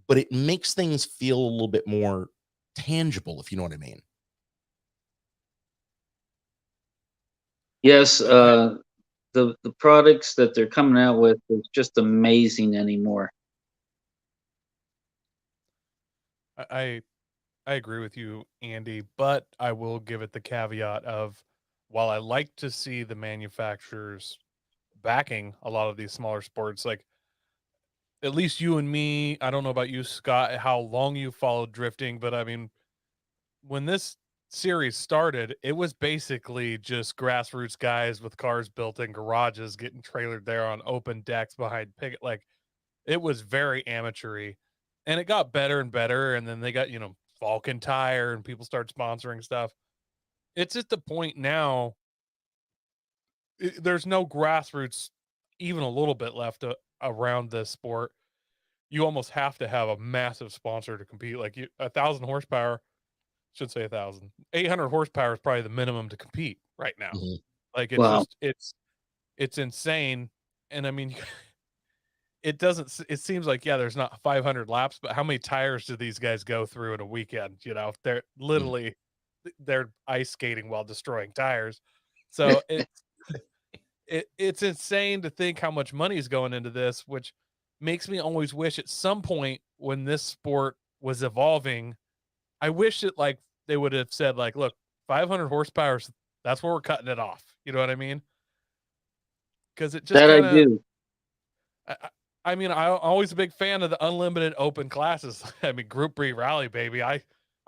Speaker 2: But it makes things feel a little bit more tangible, if you know what I mean.
Speaker 4: Yes,
Speaker 3: I
Speaker 4: the products that they're coming out with is just amazing anymore.
Speaker 3: I I agree with you, Andy, but I will give it the caveat of, while I like to see the manufacturers backing a lot of these smaller sports, like at least you and me, I don't know about you, Scott, how long you followed drifting, but I mean, when this series started, it was basically just grassroots guys with cars built in garages getting trailered there on open decks behind picket. Like, it was very amateury, and it got better and better. And then they got, Falcon Tire and people start sponsoring stuff. It's at the point now, there's no grassroots, even a little bit left around this sport. You almost have to have a massive sponsor to compete. Like, 1,000 horsepower, should say 1,000, 800 horsepower is probably the minimum to compete right now.
Speaker 2: Mhm.
Speaker 3: Like,
Speaker 4: Wow.
Speaker 3: it's insane. And I mean, it doesn't it seems like, yeah, there's not 500 laps, but how many tires do these guys go through in a weekend? They're
Speaker 2: Mm.
Speaker 3: literally, they're ice skating while destroying tires. So it's insane to think how much money is going into this, which makes me always wish at some point when this sport was evolving, I wish it like they would have said like, look, 500 horsepower, that's where we're cutting it off. You know what I mean? Because it just
Speaker 4: That I
Speaker 3: kind of,
Speaker 4: do.
Speaker 3: I mean, I'm always a big fan of the unlimited open classes. I mean, Group B rally, baby. I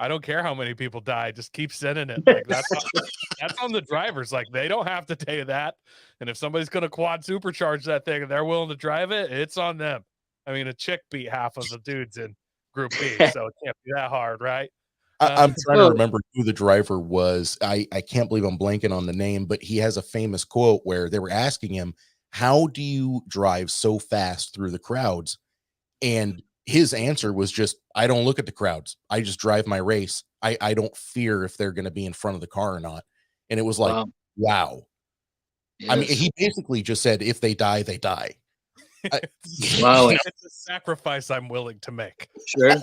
Speaker 3: don't care how many people die. Just keep sending it. Like that's on the drivers. Like they don't have to take that. And if somebody's going to quad supercharge that thing and they're willing to drive it, it's on them. I mean, a chick beat half of the dudes in Group B, so it can't be that hard, right?
Speaker 2: I'm trying to
Speaker 4: Well-
Speaker 2: remember who the driver was. I can't believe I'm blanking on the name, but he has a famous quote where they were asking him, how do you drive so fast through the crowds? And his answer was just, I don't look at the crowds. I just drive my race. I don't fear if they're going to be in front of the car or not. And it was like, wow. I mean,
Speaker 4: Yes.
Speaker 2: he basically just said, if they die, they die.
Speaker 4: Wow.
Speaker 3: It's a sacrifice I'm willing to make.
Speaker 4: Sure.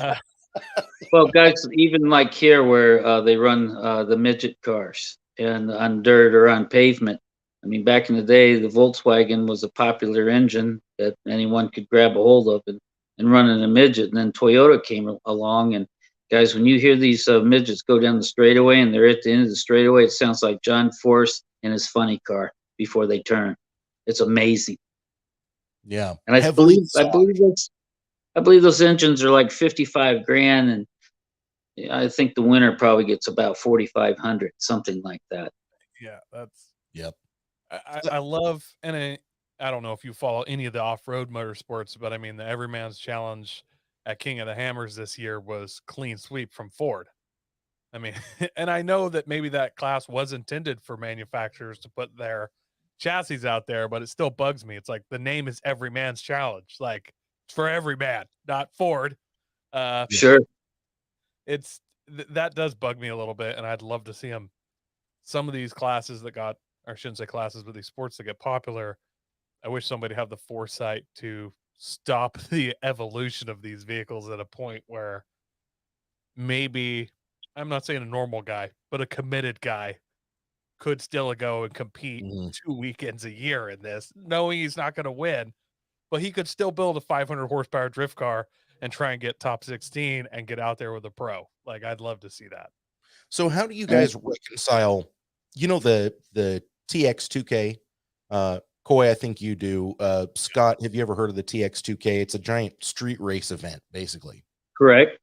Speaker 4: Well, guys, even like here where they run the midget cars and on dirt or on pavement. I mean, back in the day, the Volkswagen was a popular engine that anyone could grab a hold of and run in a midget. And then Toyota came along. And guys, when you hear these midgets go down the straightaway and they're at the end of the straightaway, it sounds like John Force in his funny car before they turn. It's amazing.
Speaker 2: Yeah.
Speaker 4: And I believe those engines are like 55 grand, and I think the winner probably gets about 4,500, something like that.
Speaker 3: Yeah, that's
Speaker 2: Yep.
Speaker 3: I love, and I don't know if you follow any of the off-road motorsports, but I mean the Everyman's Challenge at King of the Hammers this year was clean sweep from Ford. I mean, and I know that maybe that class was intended for manufacturers to put their chassis out there, but it still bugs me. It's like the name is Everyman's Challenge, like it's for every man, not Ford.
Speaker 4: Sure.
Speaker 3: It's that does bug me a little bit, and I'd love to see them. Some of these classes that got, or I shouldn't say classes, but these sports that get popular, I wish somebody had the foresight to stop the evolution of these vehicles at a point where maybe, I'm not saying a normal guy, but a committed guy could still go and compete 2 weekends a year in this, knowing he's not going to win, but he could still build a 500 horsepower drift car and try and get top 16 and get out there with a pro. Like, I'd love to see that.
Speaker 2: So how do you guys reconcile, the TX2K? Coy, I think you do. Scott, have you ever heard of the TX2K? It's a giant street race event, basically.
Speaker 4: Correct.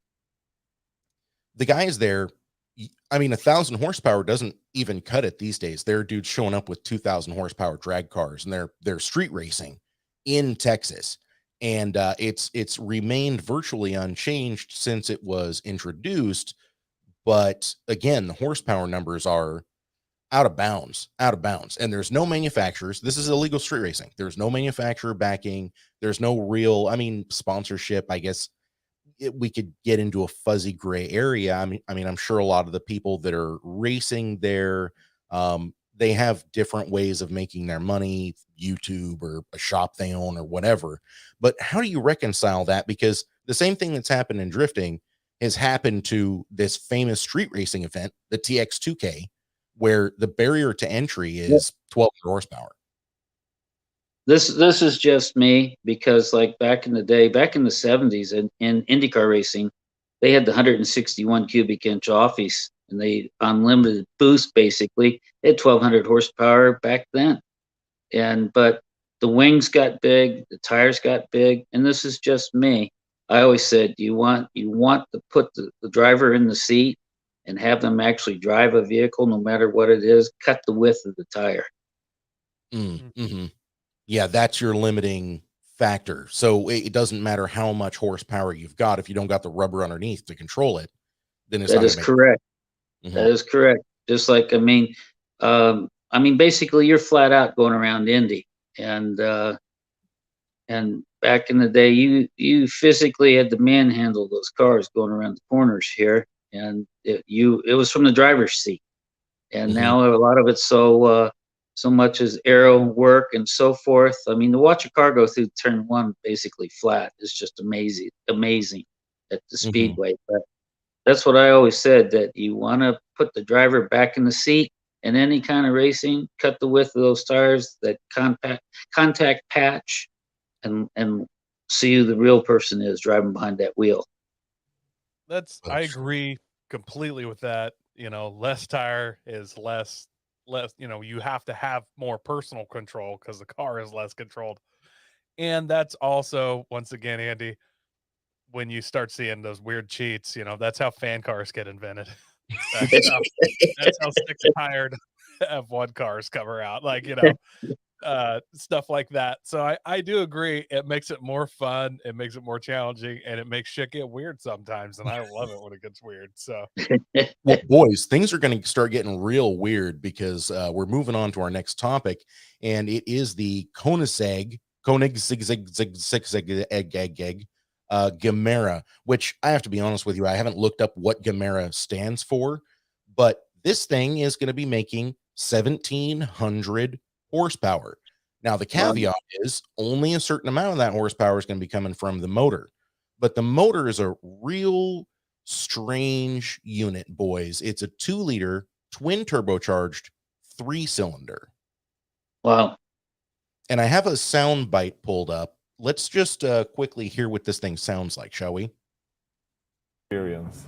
Speaker 2: The guys there, I mean, 1,000 horsepower doesn't even cut it these days. There are dudes showing up with 2,000 horsepower drag cars, and they're street racing in Texas. And it's remained virtually unchanged since it was introduced. But again, the horsepower numbers are out of bounds, and there's no manufacturers. This is illegal street racing. There's no manufacturer backing. There's no real, sponsorship. I guess we could get into a fuzzy gray area. I mean, I'm sure a lot of the people that are racing there, they have different ways of making their money, YouTube or a shop they own or whatever. But how do you reconcile that? Because the same thing that's happened in drifting has happened to this famous street racing event, the TX2K, where the barrier to entry is 1,200 horsepower.
Speaker 4: This is just me, because like back in the day, back in the 70s in INDYCAR racing, they had the 161 cubic inch office, and they unlimited boost basically. They had 1,200 horsepower back then. But the wings got big, the tires got big, and this is just me. I always said you want to put the driver in the seat and have them actually drive a vehicle, no matter what it is. Cut the width of the tire.
Speaker 2: Mm-hmm. Yeah, that's your limiting factor. So it doesn't matter how much horsepower you've got. If you don't got the rubber underneath to control it, then it's
Speaker 4: that is correct.
Speaker 2: Mm-hmm.
Speaker 4: That is correct. Just like basically you're flat out going around Indy, and back in the day, you physically had to manhandle those cars going around the corners here, and it was from the driver's seat. And now a lot of it's so much as aero work and so forth. I mean, to watch a car go through turn one basically flat is just amazing at the speedway. But that's what I always said, that you want to put the driver back in the seat in any kind of racing, cut the width of those tires, that contact patch, and see who the real person is driving behind that wheel.
Speaker 3: I agree completely with that. You know, less tire is less, you know, you have to have more personal control because the car is less controlled. And that's also, once again, Andy, when you start seeing those weird cheats, you know, that's how fan cars get invented. That's how sick and tired F1 cars cover out. Like, you know, stuff like that. So I do agree. It makes it more fun. It makes it more challenging, and it makes shit get weird sometimes. And I love it when it gets weird. So,
Speaker 2: well, boys, things are going to start getting real weird because we're moving on to our next topic, and it is the Koenigsegg Gemera, which I have to be honest with you, I haven't looked up what Gemera stands for, but this thing is going to be making 1,700 horsepower. Now, the caveat is only a certain amount of that horsepower is going to be coming from the motor, but the motor is a real strange unit, boys. It's a 2-liter twin turbocharged 3-cylinder.
Speaker 4: Wow.
Speaker 2: And I have a sound bite pulled up. Let's just quickly hear what this thing sounds like, shall we?
Speaker 6: Experience.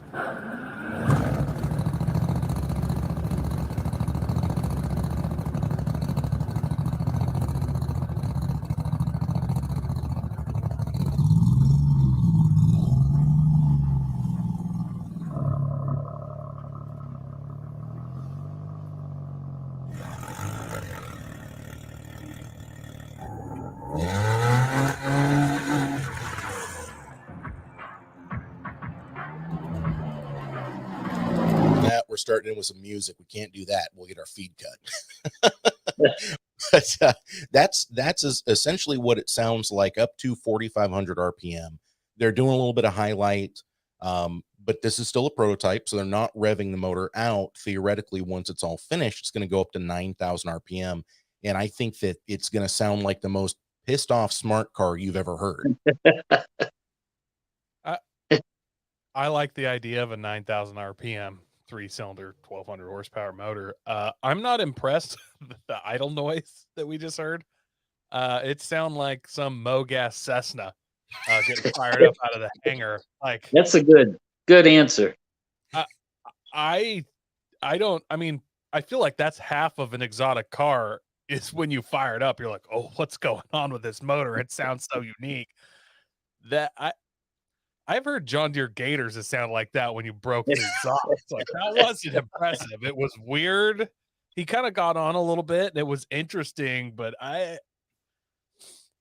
Speaker 2: We're starting in with some music. We can't do that. We'll get our feed cut. But that's essentially what it sounds like, up to 4,500 RPM. They're doing a little bit of highlight, but this is still a prototype, so they're not revving the motor out. Theoretically, once it's all finished, it's going to go up to 9,000 RPM, and I think that it's going to sound like the most pissed off smart car you've ever heard.
Speaker 3: I like the idea of a 9,000 RPM 3-cylinder 1,200 horsepower motor. I'm not impressed with the idle noise that we just heard. It sounded like some Mogas Cessna getting fired up out of the hangar. Like,
Speaker 4: that's a good answer.
Speaker 3: I feel like that's half of an exotic car is when you fire it up. You're like, oh, what's going on with this motor? It sounds so unique. That I've heard John Deere Gators that sound like that when you broke the exhaust. Like, that wasn't impressive. It was weird. He kind of got on a little bit, and it was interesting, but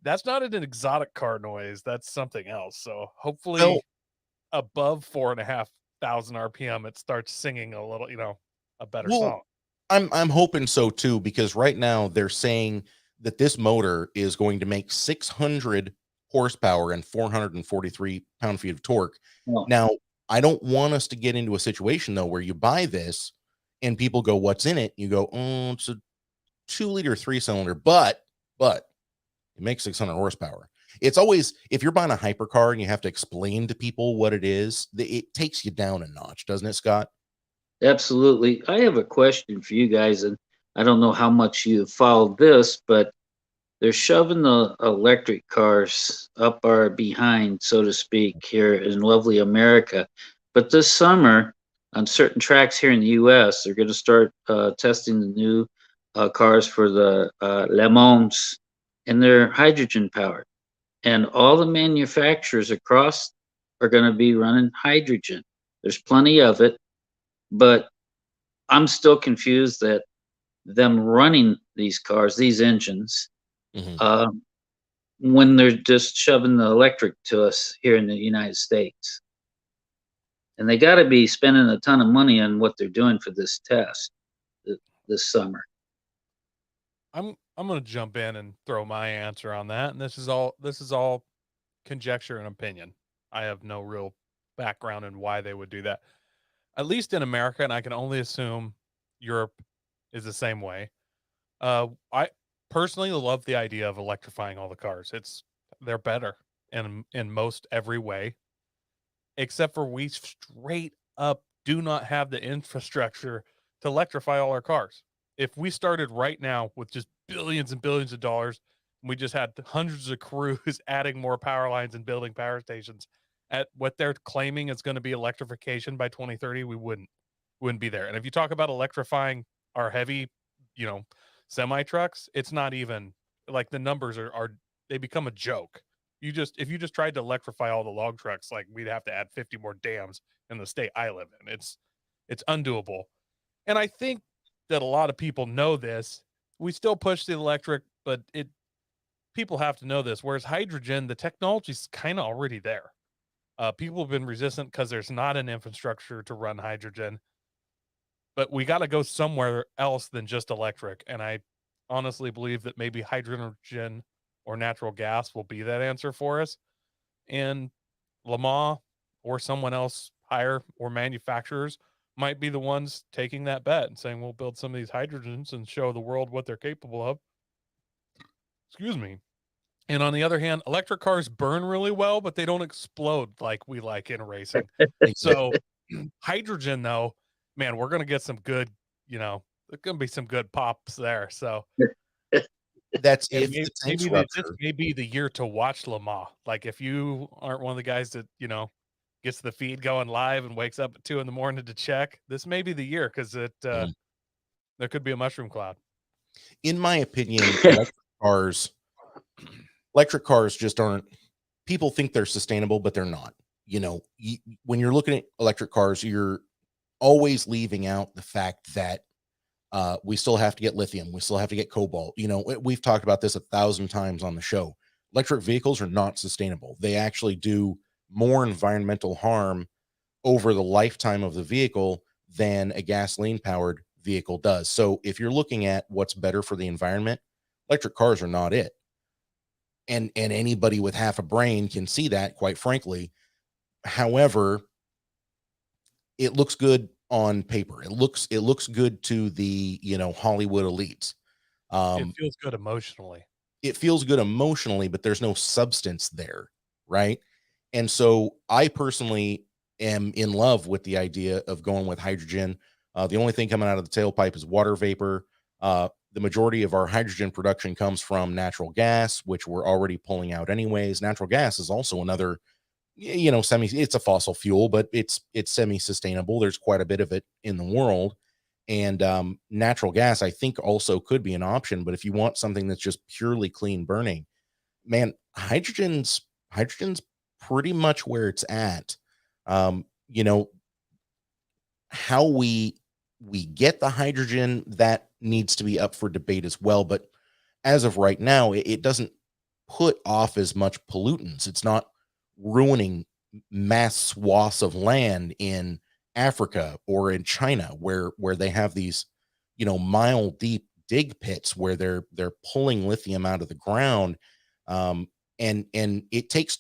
Speaker 3: that's not an exotic car noise. That's something else. So hopefully above 4,500 RPM, it starts singing a little, a better song.
Speaker 2: I'm hoping so too, because right now they're saying that this motor is going to make 600 horsepower and 443 pound-feet of torque.
Speaker 4: Oh.
Speaker 2: Now, I don't want us to get into a situation though where you buy this and people go, "What's in it?" You go, "Oh, it's a 2-liter 3-cylinder, but it makes 600 horsepower." It's always, if you're buying a hypercar and you have to explain to people what it is, it takes you down a notch, doesn't it, Scott?
Speaker 4: Absolutely. I have a question for you guys, and I don't know how much you followed this, but they're shoving the electric cars up our behind, so to speak, here in lovely America. But this summer, on certain tracks here in the U.S., they're going to start testing the new cars for the Le Mans, and they're hydrogen powered. And all the manufacturers across are going to be running hydrogen. There's plenty of it, but I'm still confused that them running these cars, these engines, when they're just shoving the electric to us here in the United States. And they got to be spending a ton of money on what they're doing for this test this summer.
Speaker 3: I'm going to jump in and throw my answer on that. And this is all conjecture and opinion. I have no real background in why they would do that. At least in America, and I can only assume Europe is the same way. I personally love the idea of electrifying all the cars. They're better in most every way, except for we straight up do not have the infrastructure to electrify all our cars. If we started right now with just billions and billions of dollars, and we just had hundreds of crews adding more power lines and building power stations at what they're claiming is going to be electrification by 2030, we wouldn't be there. And if you talk about electrifying our heavy, semi trucks, it's not even like the numbers are they become a joke. If you just tried to electrify all the log trucks, like we'd have to add 50 more dams in the state I live in. It's undoable. And I think that a lot of people know this. We still push the electric, but people have to know this. Whereas hydrogen, the technology's kind of already there. People have been resistant because there's not an infrastructure to run hydrogen. But we got to go somewhere else than just electric. And I honestly believe that maybe hydrogen or natural gas will be that answer for us. And Lamar or someone else higher or manufacturers might be the ones taking that bet and saying, we'll build some of these hydrogens and show the world what they're capable of. Excuse me. And on the other hand, electric cars burn really well, but they don't explode like we like in racing. So hydrogen, though, man, we're going to get some good, there's going to be some good pops there. So
Speaker 2: that's
Speaker 3: maybe this may be the year to watch Lamar. Like if you aren't one of the guys that, gets the feed going live and wakes up at 2 a.m. to check, this may be the year because there could be a mushroom cloud.
Speaker 2: In my opinion, electric cars just aren't. People think they're sustainable, but they're not. When you're looking at electric cars, you're always leaving out the fact that we still have to get lithium, we still have to get cobalt. We've talked about this 1,000 times on the show. Electric vehicles are not sustainable. They actually do more environmental harm over the lifetime of the vehicle than a gasoline powered vehicle does. So if you're looking at what's better for the environment, electric cars are not it. And anybody with half a brain can see that, quite frankly. However, it looks good on paper. It looks good to the, Hollywood elites.
Speaker 3: It feels good emotionally.
Speaker 2: But there's no substance there. Right. And so I personally am in love with the idea of going with hydrogen. The only thing coming out of the tailpipe is water vapor. The majority of our hydrogen production comes from natural gas, which we're already pulling out anyways. Natural gas is also another, it's a fossil fuel, but it's semi-sustainable. There's quite a bit of it in the world. And natural gas, I think, also could be an option. But if you want something that's just purely clean burning, man, hydrogen's pretty much where it's at. How we get the hydrogen, that needs to be up for debate as well. But as of right now, it doesn't put off as much pollutants. It's not ruining mass swaths of land in Africa or in China where they have these, mile deep dig pits where they're pulling lithium out of the ground. And it takes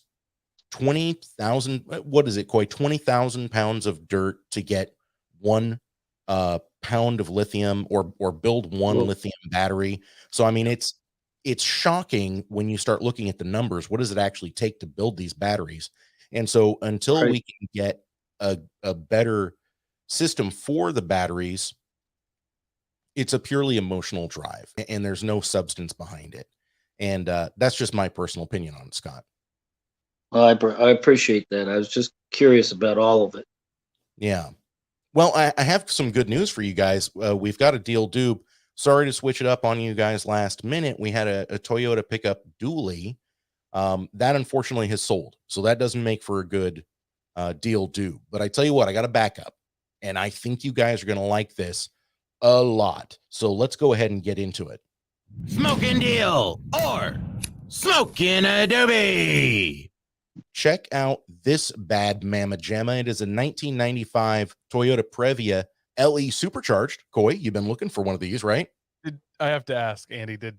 Speaker 2: 20,000, what is it, Coy? 20,000 pounds of dirt to get 1 pound of lithium or build one lithium battery. So, I mean, it's shocking when you start looking at the numbers. What does it actually take to build these batteries? And so until we can get a better system for the batteries, it's a purely emotional drive and there's no substance behind it. And that's just my personal opinion on it, Scott.
Speaker 4: Well, I appreciate that. I was just curious about all of it.
Speaker 2: Yeah. Well, I have some good news for you guys. We've got a deal due. Sorry to switch it up on you guys last minute. We had a Toyota pickup dually. That unfortunately has sold. So that doesn't make for a good deal due. But I tell you what, I got a backup. And I think you guys are going to like this a lot. So let's go ahead and get into it.
Speaker 5: Smokin Deal or Smokin A Doobie.
Speaker 2: Check out this bad mamma jamma. It is a 1995 Toyota Previa LE supercharged. Coy, you've been looking for one of these, right?
Speaker 3: I have to ask, Andy, did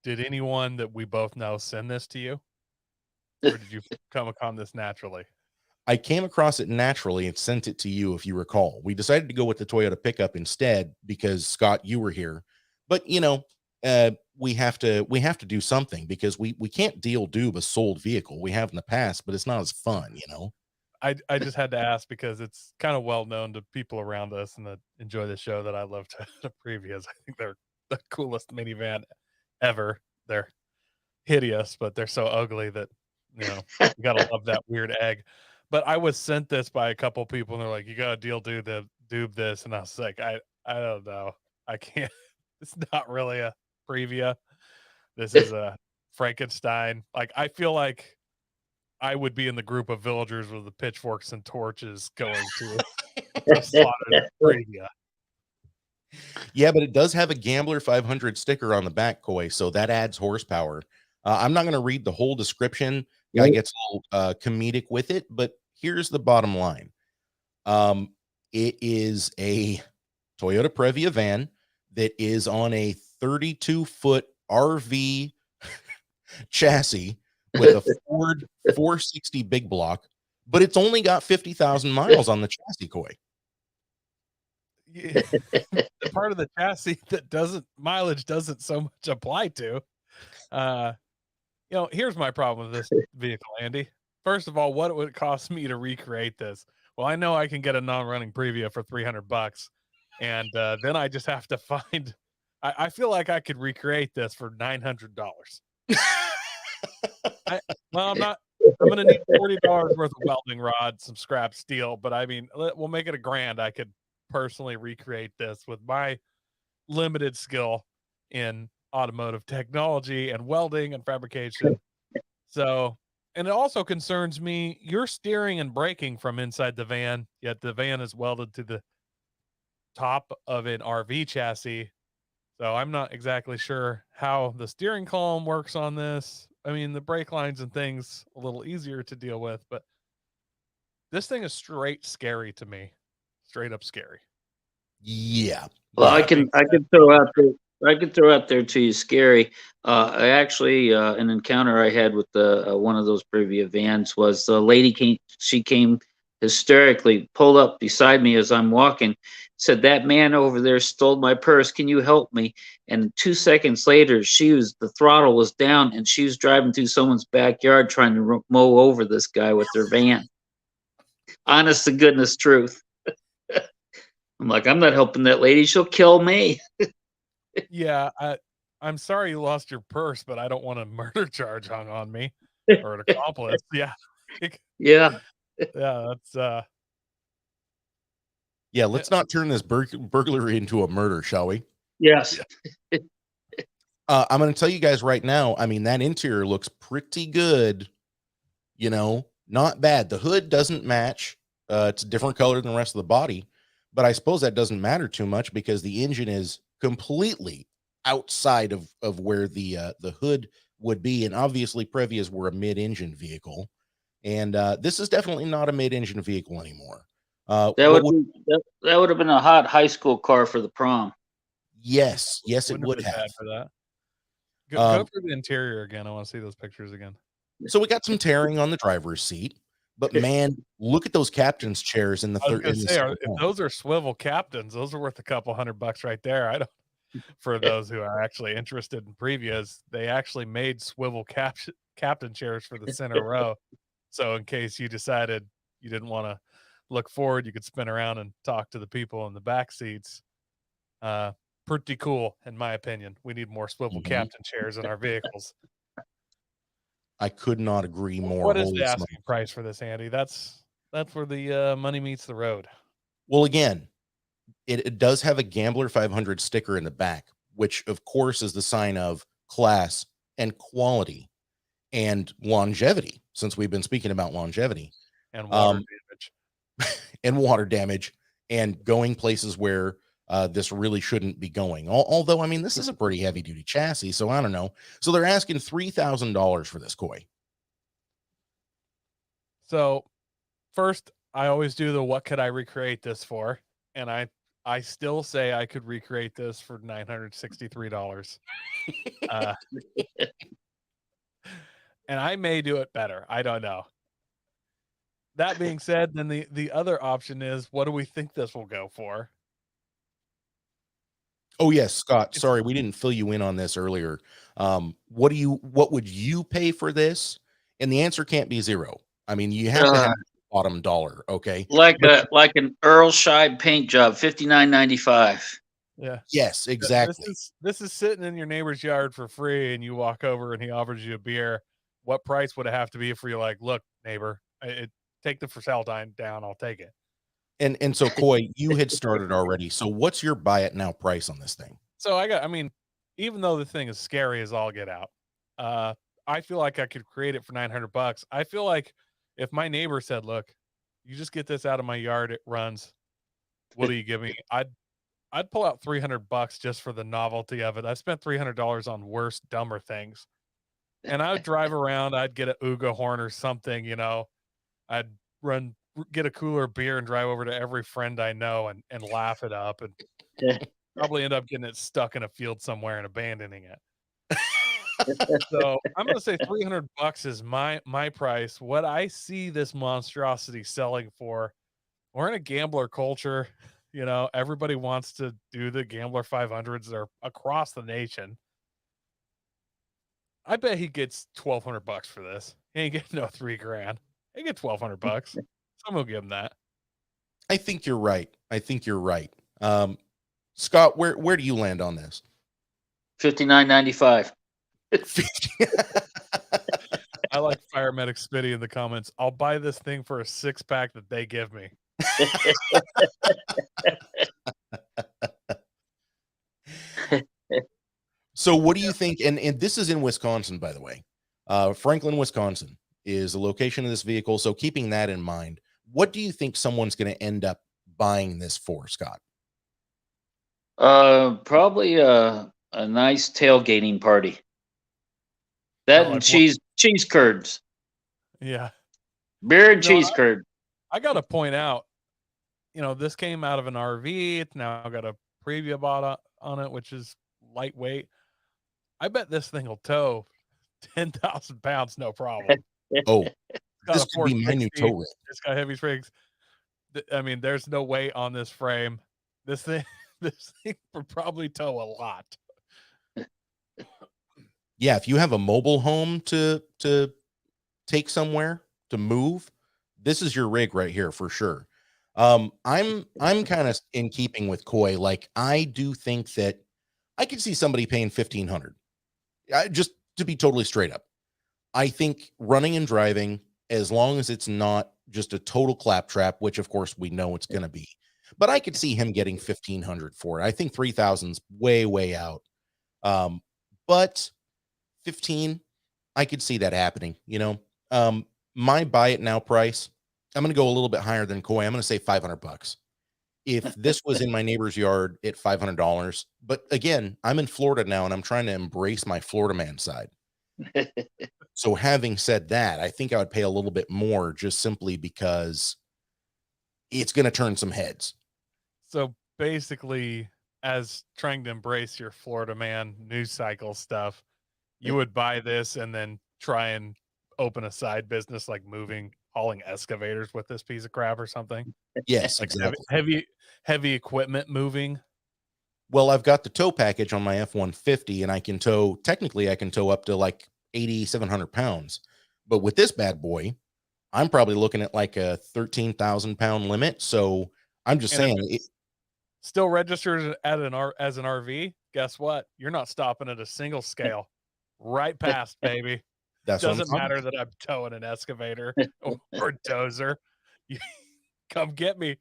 Speaker 3: anyone that we both know send this to you? Or did you come upon this naturally?
Speaker 2: I came across it naturally and sent it to you, if you recall. We decided to go with the Toyota pickup instead because, Scott, you were here. But, we have to do something because we can't deal doob a sold vehicle. We have in the past, but it's not as fun,
Speaker 3: I just had to ask because it's kind of well known to people around us and that enjoy the show that I love to previous. I think they're the coolest minivan ever. They're hideous, but they're so ugly that you gotta love that weird egg. But I was sent this by a couple people, and they're like, "You got a deal, doob this," and I was like, "I don't know, I can't." It's not really a Previa. This is a Frankenstein. Like, I feel like I would be in the group of villagers with the pitchforks and torches going to slaughter the Previa.
Speaker 2: Yeah, but it does have a Gambler 500 sticker on the back, Koi, so that adds horsepower. I'm not going to read the whole description. Guy gets a little comedic with it, but here's the bottom line. It is a Toyota Previa van that is on a 32-foot RV chassis with a Ford 460 big block, but it's only got 50,000 miles on the chassis, Koi.
Speaker 3: Yeah. The part of the chassis that mileage doesn't so much apply to. Here's my problem with this vehicle, Andy. First of all, what would it cost me to recreate this? Well, I know I can get a non-running Previa for $300, and then I just have to find. I feel like I could recreate this for $900. I'm not. I'm gonna need $40 worth of welding rod, some scrap steel, but I mean, we'll make it $1,000. I could personally recreate this with my limited skill in automotive technology and welding and fabrication. So, and it also concerns me, you're steering and braking from inside the van, yet the van is welded to the top of an RV chassis. So I'm not exactly sure how the steering column works on this. I mean, the brake lines and things a little easier to deal with, but this thing is straight scary to me. Straight up scary.
Speaker 2: Yeah.
Speaker 4: Well,
Speaker 2: yeah.
Speaker 4: I can throw out there. I could throw out there to you, scary. I actually an encounter I had with one of those Previa vans was the lady came. She came hysterically, pulled up beside me as I'm walking, said, "That man over there stole my purse. Can you help me?" And 2 seconds later, the throttle was down, and she was driving through someone's backyard trying to mow over this guy with their van. Honest to goodness truth. I'm like, I'm not helping that lady. She'll kill me.
Speaker 3: Yeah, I'm sorry you lost your purse, but I don't want a murder charge hung on me or an accomplice. Yeah.
Speaker 4: Yeah.
Speaker 3: Yeah, that's
Speaker 2: Yeah, let's not turn this burglary into a murder, shall we?
Speaker 4: Yes.
Speaker 2: I'm going to tell you guys right now, I mean, that interior looks pretty good. Not bad. The hood doesn't match. It's a different color than the rest of the body, but I suppose that doesn't matter too much because the engine is completely outside of where the hood would be. And obviously Previas were a mid-engine vehicle. And this is definitely not a mid-engine vehicle anymore.
Speaker 4: That would have been a hot high school car for the prom.
Speaker 2: Yes, it would have.
Speaker 3: Bad for that. Go through the interior again. I want to see those pictures again.
Speaker 2: So we got some tearing on the driver's seat, but man, look at those captain's chairs in the third.
Speaker 3: If those are swivel captains, those are worth a couple $100 right there. I don't. For those who are actually interested in Previas, they actually made swivel captain chairs for the center row. So in case you decided you didn't want to look forward, you could spin around and talk to the people in the back seats. Pretty cool, in my opinion. We need more swivel captain chairs in our vehicles.
Speaker 2: I could not agree more.
Speaker 3: What is the asking price for this, Andy? That's where the money meets the road.
Speaker 2: Well, again, it does have a Gambler 500 sticker in the back, which of course is the sign of class and quality and longevity, since we've been speaking about longevity
Speaker 3: and water damage
Speaker 2: and water damage and going places where this really shouldn't be going. Although, I mean, this is a pretty heavy duty chassis, so I don't know. So they're asking $3,000 for this Koi.
Speaker 3: So first, I always do the what could I recreate this for? And I still say I could recreate this for $963. And I may do it better. I don't know. That being said, then the other option is, what do we think this will go for?
Speaker 2: Oh yes, Scott. Sorry, we didn't fill you in on this earlier. What would you pay for this? And the answer can't be zero. I mean, you have to have bottom dollar, okay?
Speaker 4: Like an Earl Scheib paint job, $59.95.
Speaker 3: Yeah.
Speaker 2: Yes, exactly.
Speaker 3: This is sitting in your neighbor's yard for free, and you walk over and he offers you a beer. What price would it have to be for you? Like, look, neighbor, take the for sale down, I'll take it.
Speaker 2: And so Coy, you had started already. So what's your buy it now price on this thing?
Speaker 3: So I mean, even though the thing is scary as all get out, I feel like I could create it for $900. I feel like if my neighbor said, look, you just get this out of my yard, it runs. What do you give me? I'd pull out $300 just for the novelty of it. I spent $300 on worse, dumber things. And I would drive around, I'd get an Uga horn or something, you know. I'd get a cooler beer and drive over to every friend I know and laugh it up and probably end up getting it stuck in a field somewhere and abandoning it. So I'm going to say $300 is my price. What I see this monstrosity selling for, we're in a gambler culture. You know, everybody wants to do the Gambler 500s. They're across the nation. I bet he gets $1,200 for this. He ain't getting no $3,000. He get $1,200. Someone will give him that.
Speaker 2: I think you're right. Scott, where do you land on this?
Speaker 4: $59.95.
Speaker 3: I like Fire Medic Spitty in the comments. I'll buy this thing for a 6-pack that they give me.
Speaker 2: So what do you think? And this is in Wisconsin, by the way. Franklin, Wisconsin is the location of this vehicle. So keeping that in mind, what do you think someone's going to end up buying this for, Scott?
Speaker 4: Probably a nice tailgating party. That and cheese curds.
Speaker 3: Yeah.
Speaker 4: Beer and cheese curd.
Speaker 3: I got to point out, you know, this came out of an RV. It's now got a preview bot on it, which is lightweight. I bet this thing will tow 10,000 pounds, no problem.
Speaker 2: Oh, this could be my new tow rig.
Speaker 3: It's got heavy springs. I mean, there's no weight on this frame. This thing would probably tow a lot.
Speaker 2: Yeah, if you have a mobile home to take somewhere to move, this is your rig right here for sure. I'm kind of in keeping with Coy. Like, I do think that I could see somebody paying $1,500. Just to be totally straight up, I think running and driving, as long as it's not just a total claptrap, which of course we know it's going to be, but I could see him getting $1,500 for it. I think 3,000's way out. But 15, I could see that happening. You know, my buy it now price, I'm going to go a little bit higher than Coy. I'm going to say $500. If this was in my neighbor's yard at $500, but again, I'm in Florida now and I'm trying to embrace my Florida man side. So having said that, I think I would pay a little bit more just simply because it's going to turn some heads.
Speaker 3: So basically, as trying to embrace your Florida man news cycle stuff, you would buy this and then try and open a side business like hauling excavators with this piece of crap or something.
Speaker 2: Yes,
Speaker 3: like
Speaker 2: exactly.
Speaker 3: Heavy equipment moving.
Speaker 2: Well, I've got the tow package on my F-150 and I can tow up to like 700 pounds. But with this bad boy, I'm probably looking at like a 13,000 pound limit. So I'm just saying it
Speaker 3: still registered as an RV. Guess what? You're not stopping at a single scale. Right past, baby. Doesn't matter that I'm towing an excavator or dozer. Come get me.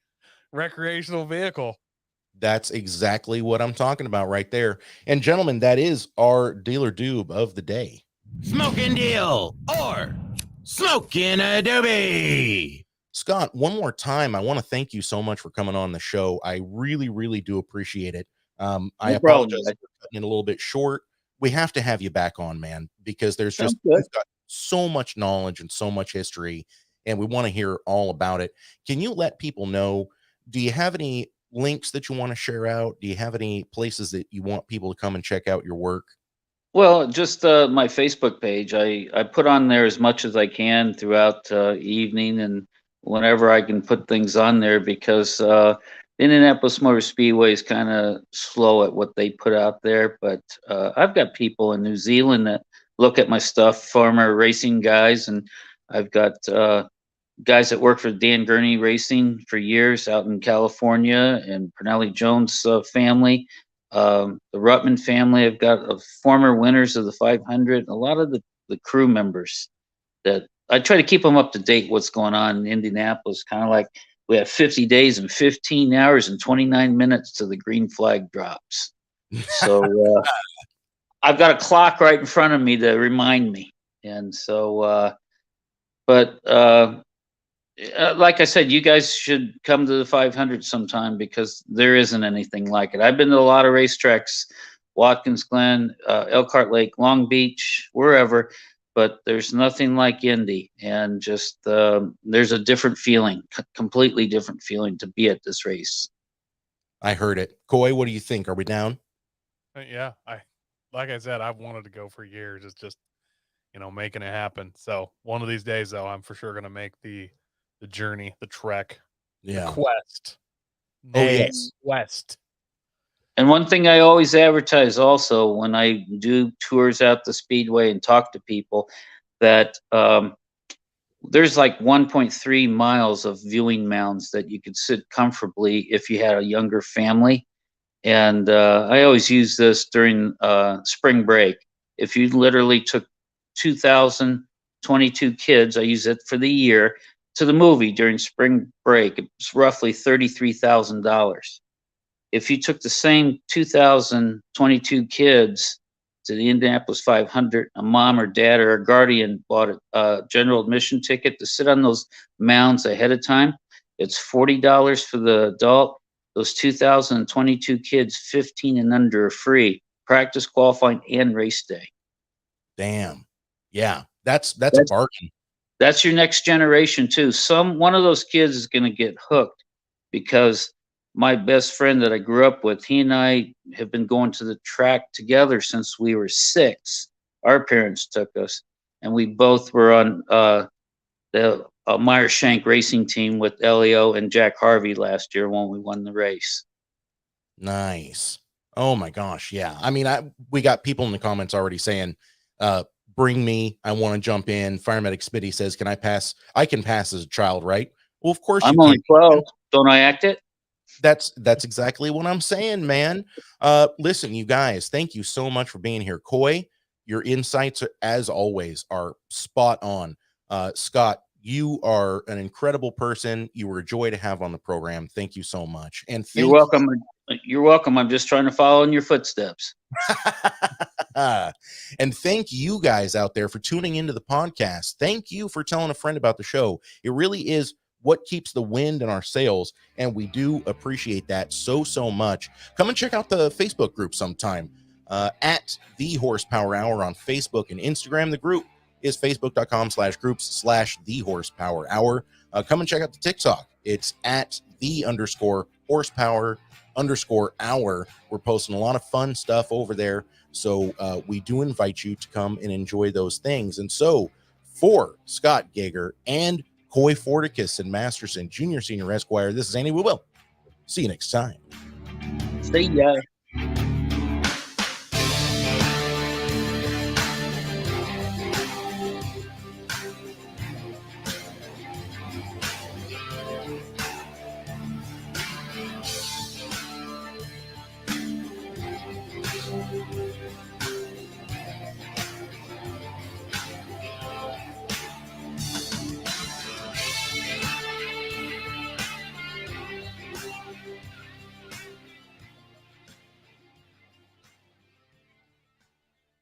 Speaker 3: Recreational vehicle.
Speaker 2: That's exactly what I'm talking about right there. And gentlemen, that is our dealer doob of the day.
Speaker 5: Smokin Deal or Smokin A Doobie.
Speaker 2: Scott, one more time, I want to thank you so much for coming on the show. I really do appreciate it. I apologize for cutting it a little bit short. We have to have you back on, man, because you've got so much knowledge and so much history, and we want to hear all about it. Can you let people know, do you have any links that you want to share out? Do you have any places that you want people to come and check out your work?
Speaker 4: Well, just my Facebook page. I put on there as much as I can throughout the evening and whenever I can put things on there, because Indianapolis Motor Speedway is kind of slow at what they put out there. But I've got people in New Zealand that look at my stuff, former racing guys, and I've got guys that work for Dan Gurney Racing for years out in California, and Pernelli Jones family. The Ruttman family. I've got former winners of the 500. A lot of the crew members that I try to keep them up to date what's going on in Indianapolis. Kind of like we have 50 days and 15 hours and 29 minutes to the green flag drops. So I've got a clock right in front of me to remind me. And so, like I said, you guys should come to the 500 sometime because there isn't anything like it. I've been to a lot of racetracks, Watkins Glen, Elkhart Lake, Long Beach, wherever, but there's nothing like Indy. And just there's a different feeling, completely different feeling to be at this race.
Speaker 2: I heard it. Coy, what do you think? Are we down?
Speaker 3: Yeah, like I said, I've wanted to go for years. It's just, making it happen. So one of these days, though, I'm for sure going to make the journey, the trek, the quest.
Speaker 2: Oh, yes.
Speaker 3: Quest.
Speaker 4: And one thing I always advertise also when I do tours out the Speedway and talk to people, that there's like 1.3 miles of viewing mounds that you could sit comfortably if you had a younger family. And I always use this during spring break. If you literally took 2,022 kids, I use it for the year, to the movie during spring break, it's roughly $33,000. If you took the same 2,022 kids to the Indianapolis 500, a mom or dad or a guardian bought a general admission ticket to sit on those mounds ahead of time, it's $40 for the adult. Those 2,022 kids, 15 and under, are free. Practice, qualifying, and race day.
Speaker 2: Damn. Yeah, that's a bargain.
Speaker 4: That's your next generation too. One of those kids is going to get hooked because my best friend that I grew up with, he and I have been going to the track together since we were 6. Our parents took us, and we both were on the Meyer Shank racing team with Helio and Jack Harvey last year when we won the race.
Speaker 2: Nice. Oh my gosh. Yeah. I mean, we got people in the comments already saying, bring me, I want to jump in. Firemedic Smitty says, can I pass? I can pass as a child, right? Well, of course
Speaker 4: I'm only 12. Don't I act it?
Speaker 2: That's exactly what I'm saying, man. Listen, you guys, thank you so much for being here. Coy, your insights, as always, are spot on. Scott, you are an incredible person. You were a joy to have on the program. Thank you so much. And
Speaker 4: you're welcome. You're welcome. I'm just trying to follow in your footsteps.
Speaker 2: And thank you guys out there for tuning into the podcast. Thank you for telling a friend about the show. It really is what keeps the wind in our sails, and we do appreciate that so much. Come and check out the Facebook group sometime, at The Horsepower Hour on Facebook and Instagram. The group is facebook.com/groups/The Horsepower Hour. Come and check out the TikTok. It's at _horsepower_hour. We're posting a lot of fun stuff over there. So we do invite you to come and enjoy those things. And so for Scott Gager and Coy Forticus and Masterson, Junior Senior Esquire, this is Andy. We will see you next time.
Speaker 4: See ya.